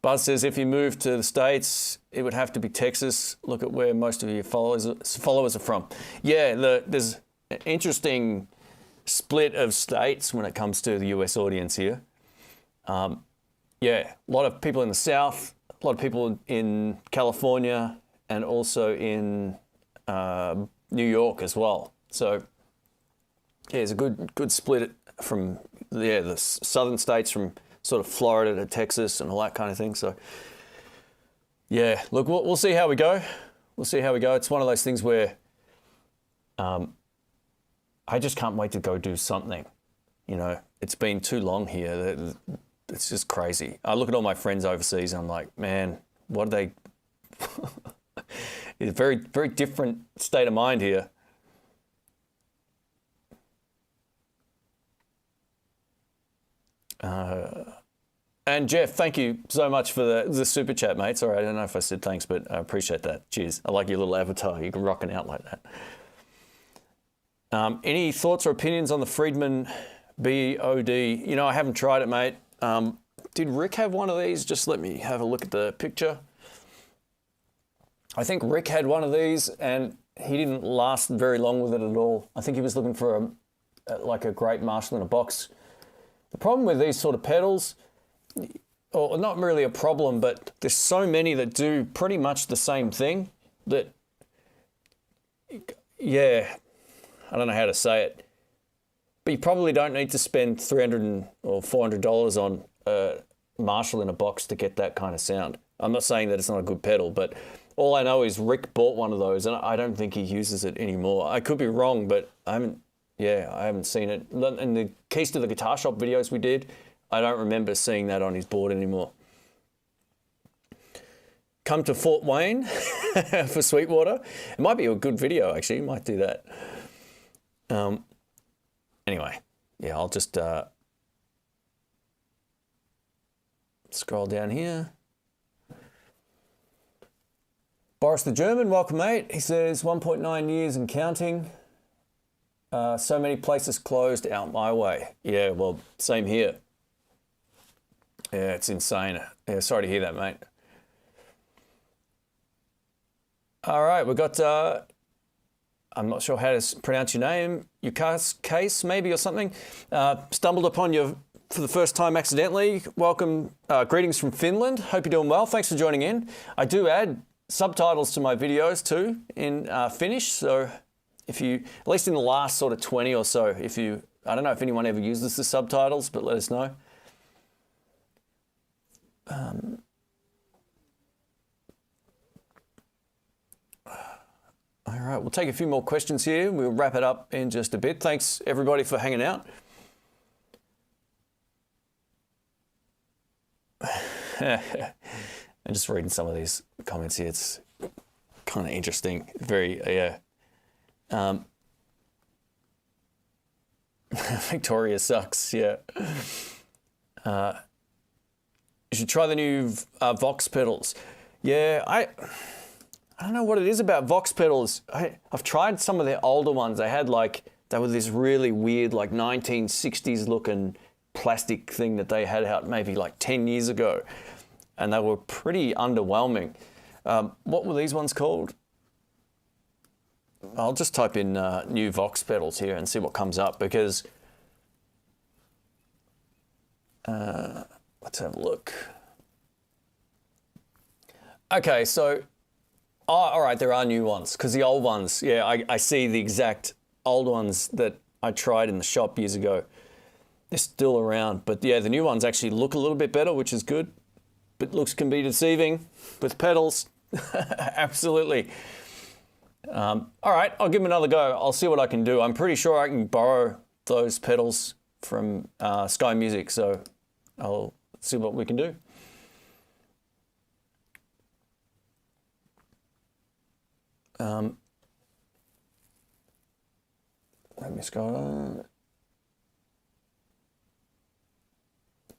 Buzz says if you move to the States, it would have to be Texas. Look at where most of your followers are from. Yeah, there's an interesting split of states when it comes to the US audience here. Yeah, a lot of people in the South, a lot of people in California, and also in New York as well. So yeah, it's a good split from the southern states, from sort of Florida to Texas and all that kind of thing. So yeah, look, we'll see how we go. We'll see how we go. It's one of those things where I just can't wait to go do something. It's been too long here. It's just crazy. I look at all my friends overseas and I'm like, man, what are they? It's a very, very different state of mind here. And Jeff, thank you so much for the super chat, mate. Sorry, I don't know if I said thanks, but I appreciate that. Cheers. I like your little avatar. You can rock it out like that. Any thoughts or opinions on the Friedman BE-OD? I haven't tried it, mate. Did Rick have one of these? Just let me have a look at the picture. I think Rick had one of these and he didn't last very long with it at all. I think he was looking for a great Marshall in a box. The problem with these sort of pedals, or not really a problem, but there's so many that do pretty much the same thing that, yeah, I don't know how to say it, but you probably don't need to spend $300 or $400 on a Marshall in a box to get that kind of sound. I'm not saying that it's not a good pedal, but all I know is Rick bought one of those and I don't think he uses it anymore. I could be wrong, but I haven't seen it. In the Keys to the Guitar Shop videos we did, I don't remember seeing that on his board anymore. come to Fort Wayne for Sweetwater. It might be a good video, actually. Might do that. Anyway, yeah, I'll just scroll down here. Boris the German, welcome, mate. He says 1.9 years and counting. So many places closed out my way. Yeah, well, same here. Yeah, it's insane. Yeah, sorry to hear that, mate. All right, we've got, I'm not sure how to pronounce your name, case maybe or something. Stumbled upon you for the first time accidentally. Welcome, greetings from Finland. Hope you're doing well. Thanks for joining in. I do add subtitles to my videos too in Finnish, so if you, at least in the last sort of 20 or so, if you, I don't know if anyone ever uses the subtitles, but let us know. All right, we'll take a few more questions here. We'll wrap it up in just a bit. Thanks everybody for hanging out. I'm just reading some of these comments here. It's kind of interesting. Very, yeah. Victoria sucks, yeah. You should try the new Vox Pedals. Yeah, I don't know what it is about Vox Pedals. I've tried some of their older ones. They were this really weird, like 1960s looking plastic thing that they had out maybe like 10 years ago. And they were pretty underwhelming. What were these ones called? I'll just type in new Vox Pedals here and see what comes up, because let's have a look. Okay, so, all right, there are new ones, because the old ones, yeah, I see the exact old ones that I tried in the shop years ago. They're still around, but yeah, the new ones actually look a little bit better, which is good. But looks can be deceiving with pedals. Absolutely. All right, I'll give them another go. I'll see what I can do. I'm pretty sure I can borrow those pedals from Sky Music, so I'll see what we can do. Let me scroll on.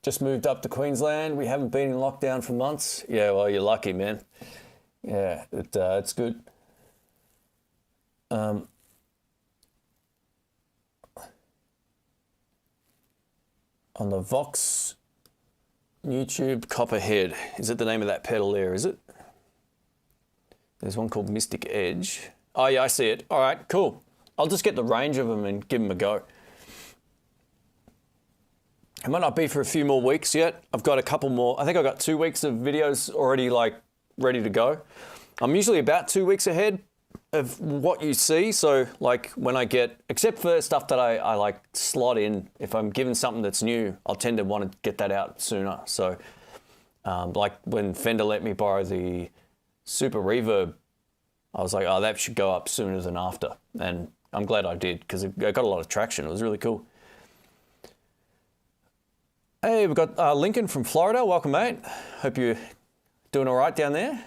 Just moved up to Queensland. We haven't been in lockdown for months. Yeah, well, you're lucky, man. Yeah, it's good. On the Vox YouTube Copperhead. Is it the name of that pedal there, is it? There's one called Mystic Edge. Oh, yeah, I see it. All right, cool. I'll just get the range of them and give them a go. It might not be for a few more weeks yet. I've got a couple more. I think I've got 2 weeks of videos already ready to go. I'm usually about 2 weeks ahead of what you see. So like when I get, except for stuff that I like slot in, if I'm given something that's new, I'll tend to want to get that out sooner. So like when Fender let me borrow the Super Reverb, I was like, oh, that should go up sooner than after. And I'm glad I did, because it got a lot of traction. It was really cool. Hey, we've got Lincoln from Florida. Welcome, mate. Hope you're doing all right down there.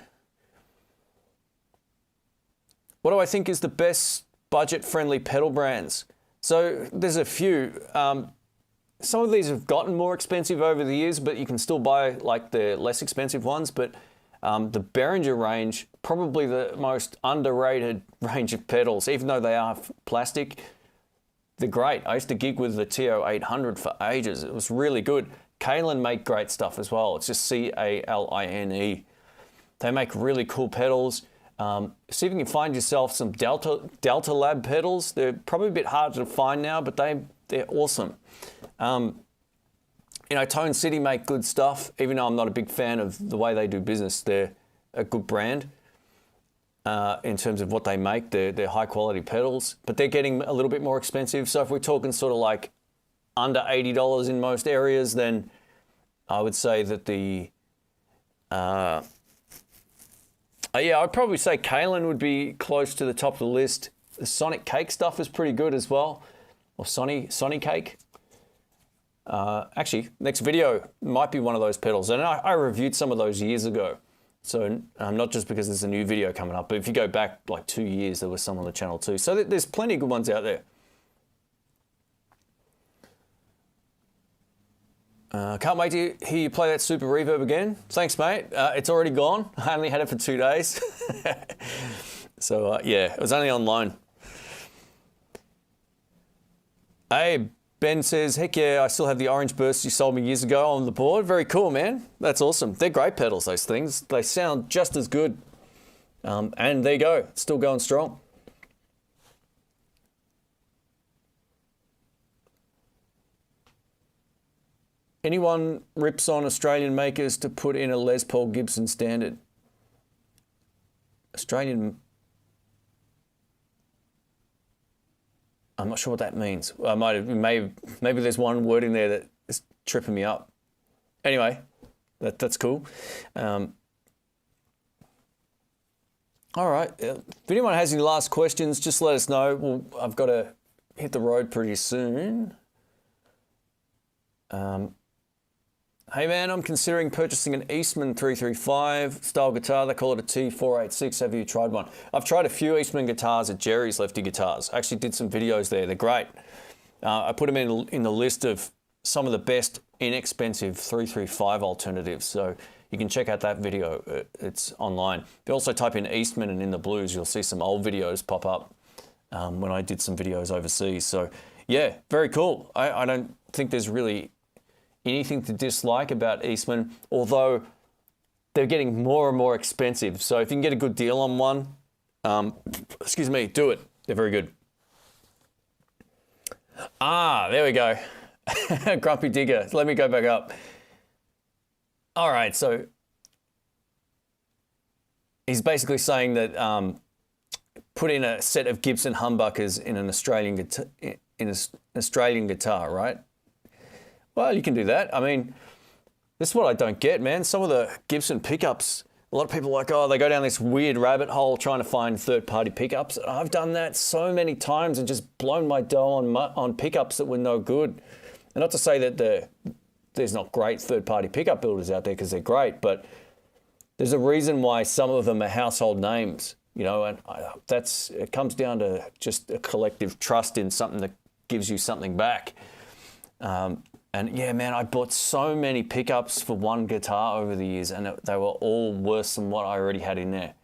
What do I think is the best budget-friendly pedal brands? So there's a few. Some of these have gotten more expensive over the years, but you can still buy like the less expensive ones. But the Behringer range, probably the most underrated range of pedals, even though they are plastic. They're great. I used to gig with the TO-800 for ages. It was really good. Kalin make great stuff as well. It's just C-A-L-I-N-E. They make really cool pedals. See if you can find yourself some Delta Lab pedals. They're probably a bit harder to find now, but they're awesome. You know, Tone City make good stuff. Even though I'm not a big fan of the way they do business, they're a good brand. In terms of what they make, they're high quality pedals, but they're getting a little bit more expensive. So if we're talking sort of like under $80 in most areas, then I would say that yeah, I'd probably say Kalin would be close to the top of the list. The Sonic Cake stuff is pretty good as well, or Sonny Cake. Actually, next video might be one of those pedals, and I reviewed some of those years ago. So not just because there's a new video coming up, but if you go back like 2 years, there was some on the channel too. So there's plenty of good ones out there. Can't wait to hear you play that Super Reverb again. Thanks, mate. It's already gone. I only had it for 2 days. So yeah, it was only online. Hey, Ben says, heck yeah, I still have the orange bursts you sold me years ago on the board. Very cool, man. That's awesome. They're great pedals, those things. They sound just as good. And there you go, still going strong. Anyone rips on Australian makers to put in a Les Paul Gibson standard? Australian... I'm not sure what that means. Maybe there's one word in there that is tripping me up. Anyway, that's cool. All right. If anyone has any last questions, just let us know. Well, I've got to hit the road pretty soon. Hey man, I'm considering purchasing an Eastman 335 style guitar. They call it a T486. Have you tried one? I've tried a few Eastman guitars at Jerry's Lefty Guitars. I actually did some videos there. They're great. I put them in the list of some of the best inexpensive 335 alternatives. So you can check out that video. It's online. If you also type in Eastman and In the Blues, you'll see some old videos pop up when I did some videos overseas. So yeah, very cool. I don't think there's really anything to dislike about Eastman, although they're getting more and more expensive. So if you can get a good deal on one, excuse me, do it. They're very good. Ah, there we go. Grumpy Digger. Let me go back up. All right, so he's basically saying that put in a set of Gibson humbuckers in an Australian guitar, right? Well, you can do that. I mean, this is what I don't get, man. Some of the Gibson pickups, a lot of people are like, oh, they go down this weird rabbit hole trying to find third-party pickups. I've done that so many times and just blown my dough on pickups that were no good. And not to say that there's not great third-party pickup builders out there, because they're great, but there's a reason why some of them are household names, you know, and it comes down to just a collective trust in something that gives you something back. And yeah, man, I bought so many pickups for one guitar over the years, and they were all worse than what I already had in there.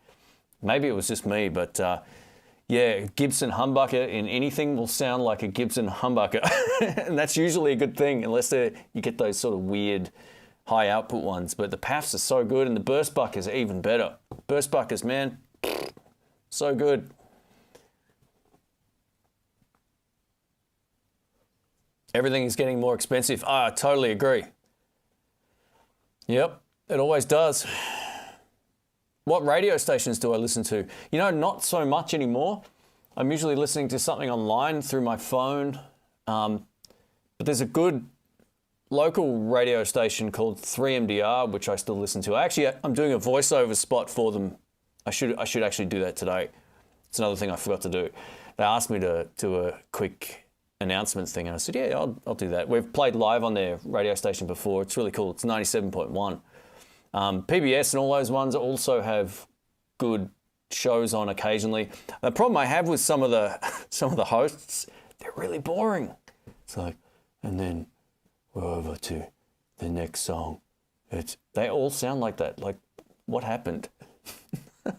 Maybe it was just me, but yeah, Gibson humbucker in anything will sound like a Gibson humbucker. And that's usually a good thing, unless you get those sort of weird high output ones. But the PAFs are so good, and the burst buckers are even better. Burst buckers, man, so good. Everything is getting more expensive. I totally agree. Yep, it always does. What radio stations do I listen to? You know, not so much anymore. I'm usually listening to something online through my phone. But there's a good local radio station called 3MDR, which I still listen to. I'm doing a voiceover spot for them. I should actually do that today. It's another thing I forgot to do. They asked me to do a quick announcements thing, and I said, yeah, I'll do that. We've played live on their radio station before. It's really cool. It's 97.1. PBS and all those ones also have good shows on occasionally. The problem I have with some of the hosts, they're really boring. It's like, and then we're over to the next song. They all sound like that. Like, what happened? But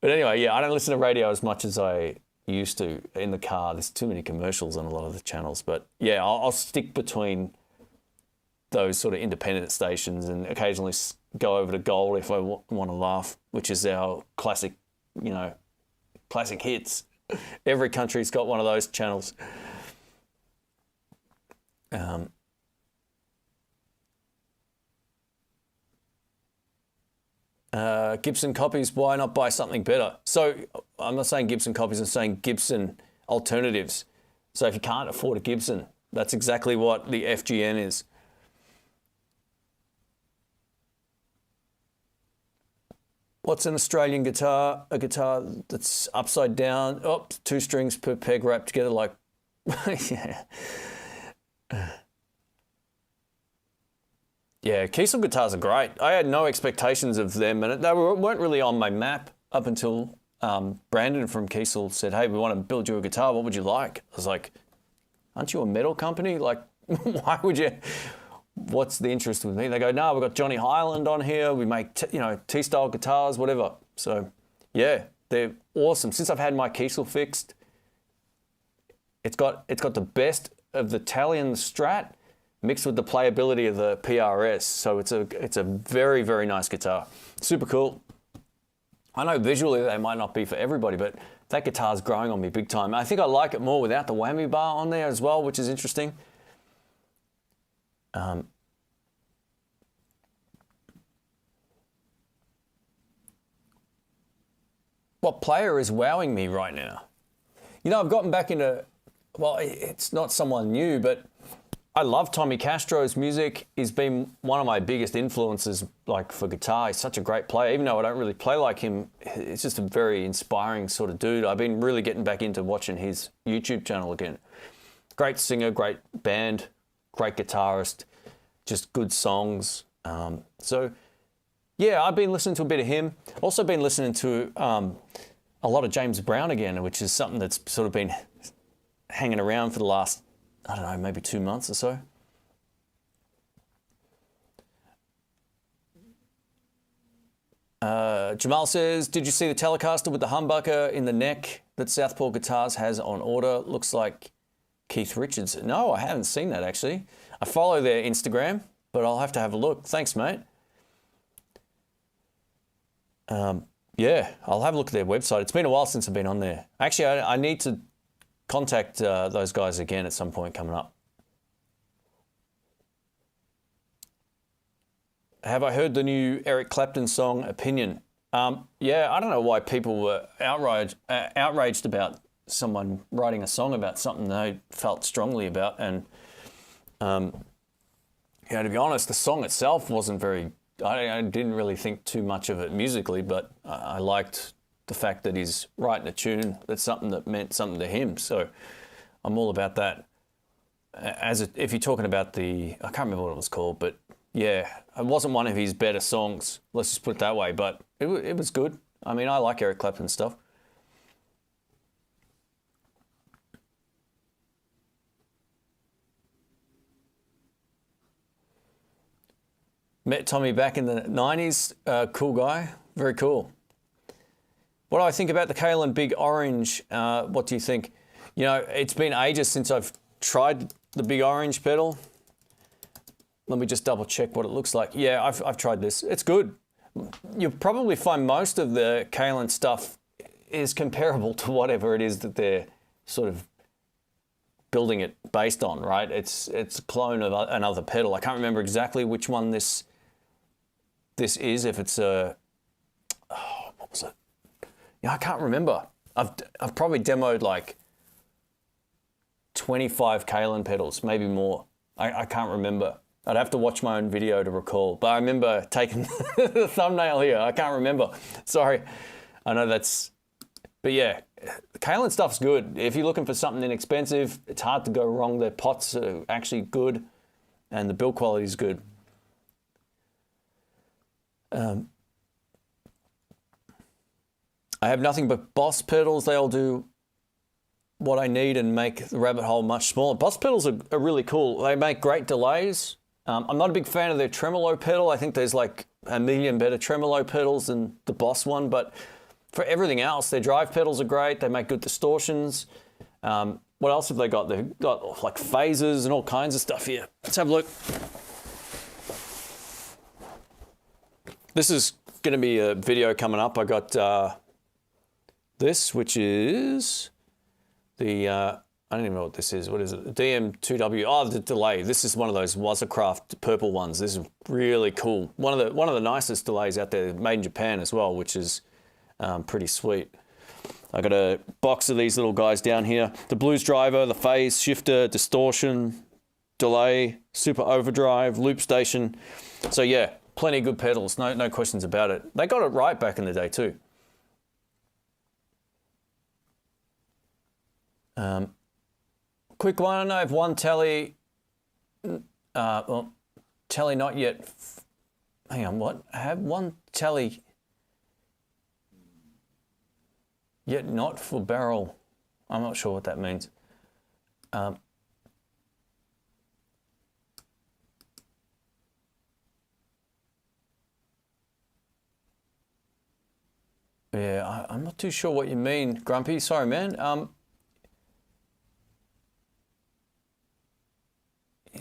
anyway, yeah, I don't listen to radio as much as I used to in the car. There's too many commercials on a lot of the channels. But yeah, I'll stick between those sort of independent stations and occasionally go over to Gold if I want to laugh, which is our classic, you know, classic hits. Every country's got one of those channels. Gibson copies, why not buy something better? So I'm not saying Gibson copies, I'm saying Gibson alternatives. So if you can't afford a Gibson, that's exactly what the FGN is. What's an Australian guitar? A guitar that's upside down, 2 strings per peg wrapped together like, yeah. Yeah, Kiesel guitars are great. I had no expectations of them, and they weren't really on my map up until Brandon from Kiesel said, "Hey, we want to build you a guitar. What would you like?" I was like, "Aren't you a metal company? Like, why would you? What's the interest with me?" They go, "No, we've got Johnny Highland on here. We make T-style guitars, whatever." So, yeah, they're awesome. Since I've had my Kiesel fixed, it's got the best of the Tele and the Strat, mixed with the playability of the PRS. So it's a very, very nice guitar. Super cool. I know visually they might not be for everybody, but that guitar's growing on me big time. I think I like it more without the whammy bar on there as well, which is interesting. What player is wowing me right now? I've gotten back into, well, it's not someone new, but I love Tommy Castro's music. He's been one of my biggest influences, like, for guitar. He's such a great player. Even though I don't really play like him, it's just a very inspiring sort of dude. I've been really getting back into watching his YouTube channel again. Great singer, great band, great guitarist, just good songs. So, yeah, I've been listening to a bit of him. Also been listening to a lot of James Brown again, which is something that's sort of been hanging around for the last, I don't know, maybe 2 months or so. Jamal says, "Did you see the Telecaster with the humbucker in the neck that Southpaw Guitars has on order? Looks like Keith Richards." No, I haven't seen that, actually. I follow their Instagram, but I'll have to have a look. Thanks, mate. Yeah, I'll have a look at their website. It's been a while since I've been on there. Actually, I need to contact those guys again at some point coming up. Have I heard the new Eric Clapton song, Opinion? Yeah, I don't know why people were outraged about someone writing a song about something they felt strongly about. And, to be honest, the song itself wasn't very... I didn't really think too much of it musically, but I liked the fact that he's writing a tune that's something that meant something to him. So I'm all about that. If you're talking about I can't remember what it was called, but yeah, it wasn't one of his better songs. Let's just put it that way. But it was good. I mean, I like Eric Clapton stuff. Met Tommy back in the 90s. Cool guy. Very cool. What do I think about the Kalamazoo Big Orange? What do you think? It's been ages since I've tried the Big Orange pedal. Let me just double check what it looks like. Yeah, I've tried this. It's good. You'll probably find most of the Kalamazoo stuff is comparable to whatever it is that they're sort of building it based on, right? It's a clone of another pedal. I can't remember exactly which one this is. If it's what was it? I can't remember. I've probably demoed like 25 Kalamazoo pedals, maybe more. I can't remember. I'd have to watch my own video to recall. But I remember taking the thumbnail here. I can't remember. Sorry. I know that's... But yeah, the Kalamazoo stuff's good. If you're looking for something inexpensive, it's hard to go wrong. Their pots are actually good, and the build quality is good. I have nothing but Boss pedals. They all do what I need and make the rabbit hole much smaller. Boss pedals are really cool. They make great delays. I'm not a big fan of their tremolo pedal. I think there's like a million better tremolo pedals than the Boss one, but for everything else, their drive pedals are great. They make good distortions. What else have they got? They've got like phasers and all kinds of stuff here. Let's have a look. This is going to be a video coming up. I got this, which is the, I don't even know what this is. What is it? DM2W. Oh, the delay. This is one of those Wazacraft purple ones. This is really cool. One of the nicest delays out there, made in Japan as well, which is pretty sweet. I got a box of these little guys down here. The blues driver, the phase shifter, distortion, delay, super overdrive, loop station. So yeah, plenty of good pedals. No questions about it. They got it right back in the day too. Quick one. I have one Tele. Well, Telly not yet. Hang on, what? I have one telly yet not for barrel. I'm not sure what that means. Yeah, I'm not too sure what you mean, Grumpy. Sorry, man.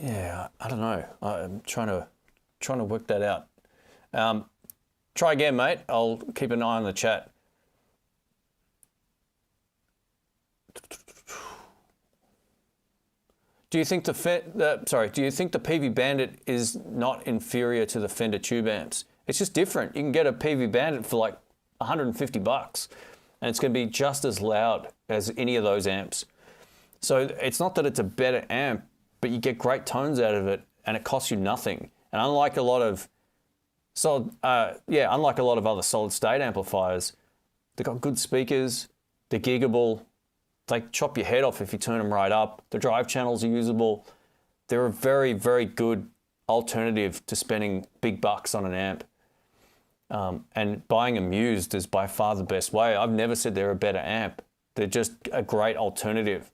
Yeah, I don't know. I'm trying to work that out. Try again, mate. I'll keep an eye on the chat. Do you think the PV Bandit is not inferior to the Fender tube amps? It's just different. You can get a PV Bandit for like 150 bucks, and it's going to be just as loud as any of those amps. So it's not that it's a better amp, but you get great tones out of it, and it costs you nothing. And unlike a lot of other solid state amplifiers, they've got good speakers, they're giggable, they chop your head off if you turn them right up. The drive channels are usable. They're a very, very good alternative to spending big bucks on an amp. And buying them used is by far the best way. I've never said they're a better amp. They're just a great alternative.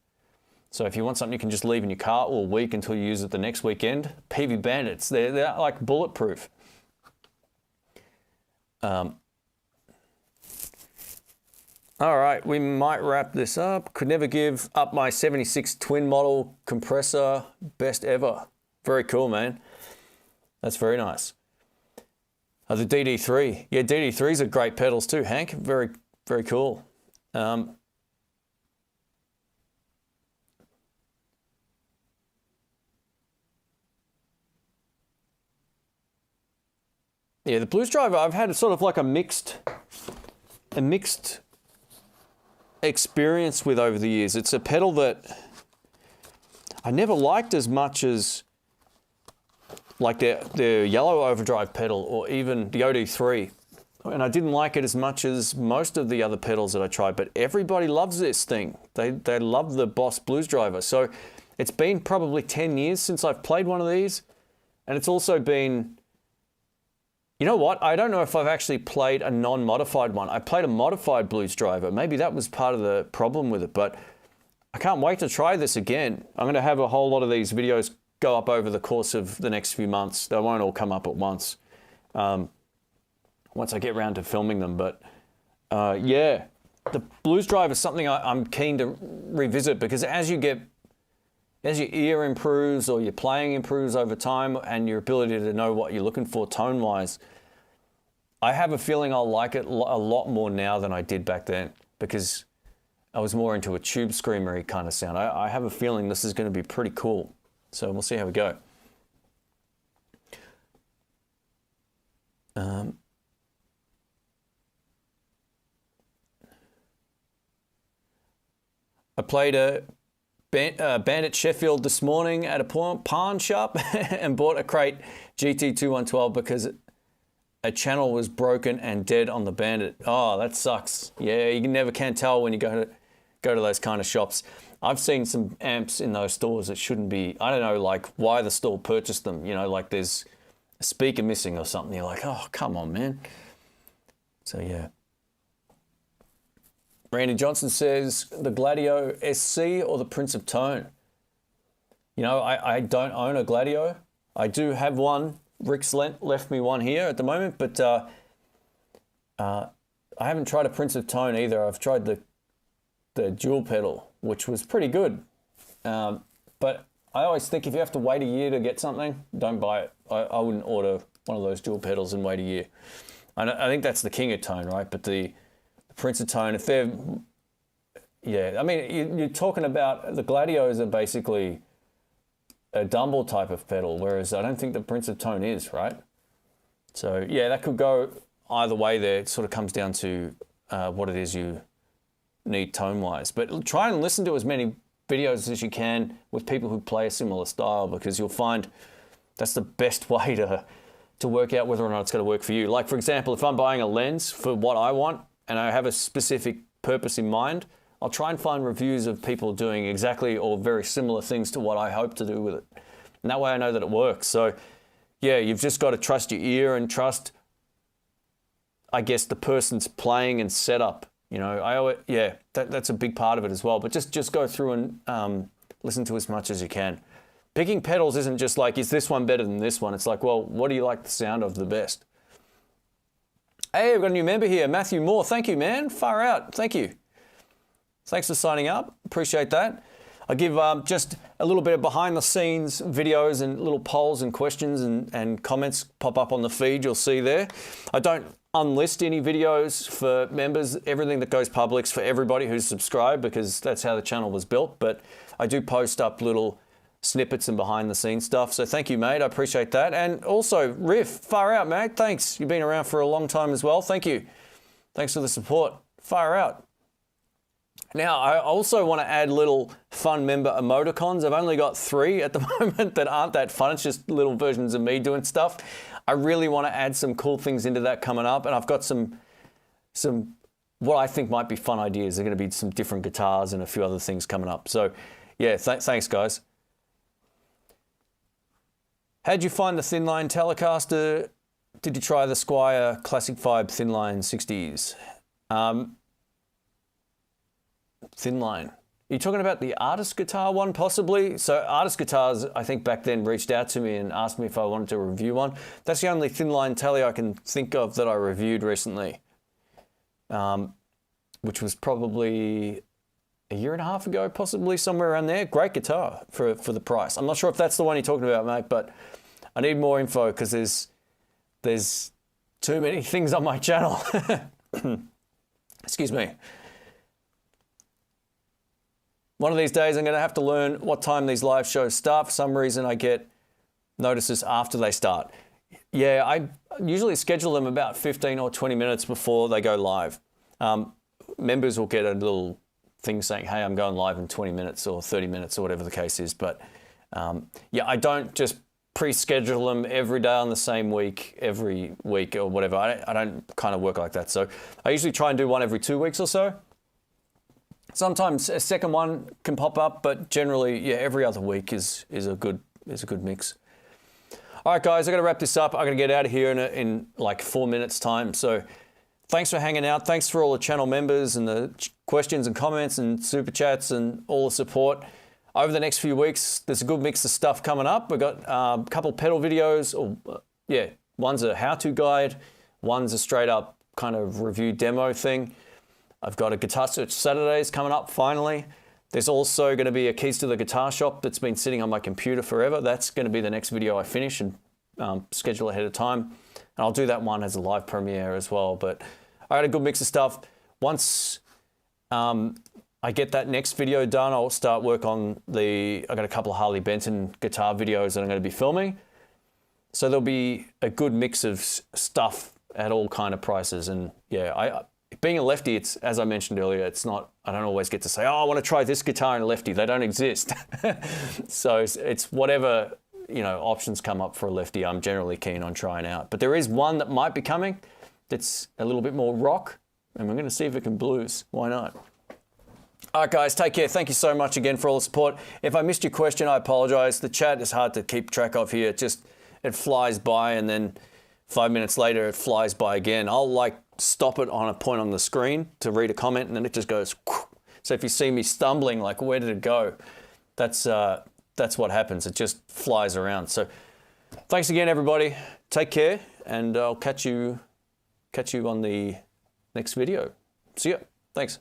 So if you want something you can just leave in your car all week until you use it the next weekend, PV Bandits, they're like bulletproof. All right, we might wrap this up. Could never give up my 76 twin model compressor, best ever. Very cool, man. That's very nice. The DD3. Yeah, DD3s are great pedals too, Hank. Very, very cool. Yeah, the Blues Driver, I've had sort of like a mixed experience with over the years. It's a pedal that I never liked as much as like the yellow Overdrive pedal or even the OD3. And I didn't like it as much as most of the other pedals that I tried, but everybody loves this thing. They love the Boss Blues Driver. So it's been probably 10 years since I've played one of these. And it's also been, you know what? I don't know if I've actually played a non-modified one. I played a modified Blues Driver. Maybe that was part of the problem with it, but I can't wait to try this again. I'm going to have a whole lot of these videos go up over the course of the next few months. They won't all come up at once. Once I get around to filming them. But yeah, the Blues Drive is something I'm keen to revisit, because as your ear improves or your playing improves over time and your ability to know what you're looking for tone-wise, I have a feeling I'll like it a lot more now than I did back then, because I was more into a tube screamery kind of sound. I have a feeling this is going to be pretty cool. So we'll see how we go. I played a Bandit Sheffield this morning at a pawn shop and bought a crate GT2112 because a channel was broken and dead on the Bandit. Oh, that sucks. Yeah, you never can tell when you go to those kind of shops. I've seen some amps in those stores that shouldn't be. I don't know, like, why the store purchased them. You know, like there's a speaker missing or something. You're like, oh, come on, man. So, yeah. Randy Johnson says, the Gladio SC or the Prince of Tone? You know, I don't own a Gladio. I do have one. Rick's left me one here at the moment, but I haven't tried a Prince of Tone either. I've tried the dual pedal, which was pretty good. But I always think if you have to wait a year to get something, don't buy it. I wouldn't order one of those dual pedals and wait a year. I think that's the king of tone, right? But the Prince of Tone, if they're, yeah, I mean, you're talking about the Gladios are basically a Dumble type of pedal, whereas I don't think the Prince of Tone is, right? So yeah, that could go either way there. It sort of comes down to what it is you need tone-wise. But try and listen to as many videos as you can with people who play a similar style, because you'll find that's the best way to work out whether or not it's going to work for you. Like, for example, if I'm buying a lens for what I want and I have a specific purpose in mind, I'll try and find reviews of people doing exactly or very similar things to what I hope to do with it. And that way I know that it works. So yeah, you've just got to trust your ear and trust, I guess, the person's playing and setup. You know, that's a big part of it as well. But just go through and listen to as much as you can. Picking pedals isn't just like, is this one better than this one? It's like, well, what do you like the sound of the best? Hey, we've got a new member here, Matthew Moore. Thank you, man. Far out. Thank you. Thanks for signing up. Appreciate that. I give just a little bit of behind the scenes videos and little polls and questions and comments pop up on the feed. You'll see there. I don't unlist any videos for members. Everything that goes public's for everybody who's subscribed, because that's how the channel was built. But I do post up little snippets and behind the scenes stuff. So thank you, mate. I appreciate that. And also, Riff, far out, mate. Thanks. You've been around for a long time as well. Thank you. Thanks for the support. Far out. Now, I also want to add little fun member emoticons. I've only got 3 at the moment that aren't that fun. It's just little versions of me doing stuff. I really want to add some cool things into that coming up. And I've got some what I think might be fun ideas. There are going to be some different guitars and a few other things coming up. So, yeah, thanks, guys. How'd you find the Thinline Telecaster? Did you try the Squier Classic Vibe Thinline 60s? Thinline. Are you talking about the Artist Guitar one, possibly? So Artist Guitars, I think back then, reached out to me and asked me if I wanted to review one. That's the only Thinline Tele I can think of that I reviewed recently, which was probably a year and a half ago, possibly, somewhere around there. Great guitar for the price. I'm not sure if that's the one you're talking about, mate, but I need more info because there's too many things on my channel. Excuse me. One of these days, I'm going to have to learn what time these live shows start. For some reason, I get notices after they start. Yeah, I usually schedule them about 15 or 20 minutes before they go live. Members will get a little thing saying, hey, I'm going live in 20 minutes or 30 minutes or whatever the case is. But yeah, I don't just pre-schedule them every day on the same week, every week or whatever. I don't kind of work like that. So I usually try and do one every 2 weeks or so. Sometimes a second one can pop up, but generally, yeah, every other week is a good mix. All right, guys, I got to wrap this up. I got to get out of here in like 4 minutes time. So thanks for hanging out. Thanks for all the channel members and the questions and comments and super chats and all the support. Over the next few weeks, there's a good mix of stuff coming up. We've got a couple pedal videos. One's a how-to guide. One's a straight up kind of review demo thing. I've got a Guitar Search Saturdays coming up finally. There's also going to be a Keys to the Guitar Shop that's been sitting on my computer forever. That's going to be the next video I finish and schedule ahead of time. And I'll do that one as a live premiere as well. But I got a good mix of stuff. Once I get that next video done, I'll start work on I got a couple of Harley Benton guitar videos that I'm going to be filming. So there'll be a good mix of stuff at all kind of prices. And yeah, being a lefty, it's, as I mentioned earlier, it's not, I don't always get to say, oh, I want to try this guitar and a lefty. They don't exist. So it's whatever, you know, options come up for a lefty, I'm generally keen on trying out. But there is one that might be coming that's a little bit more rock, and we're going to see if it can blues. Why not? All right, guys, take care. Thank you so much again for all the support. If I missed your question, I apologize. The chat is hard to keep track of here. It flies by, and then 5 minutes later, it flies by again. I'll stop it on a point on the screen to read a comment, and then it just goes. So if you see me stumbling, like, where did it go? That's what happens. It just flies around. So thanks again, everybody. Take care, and I'll catch you on the next video. See ya. Thanks.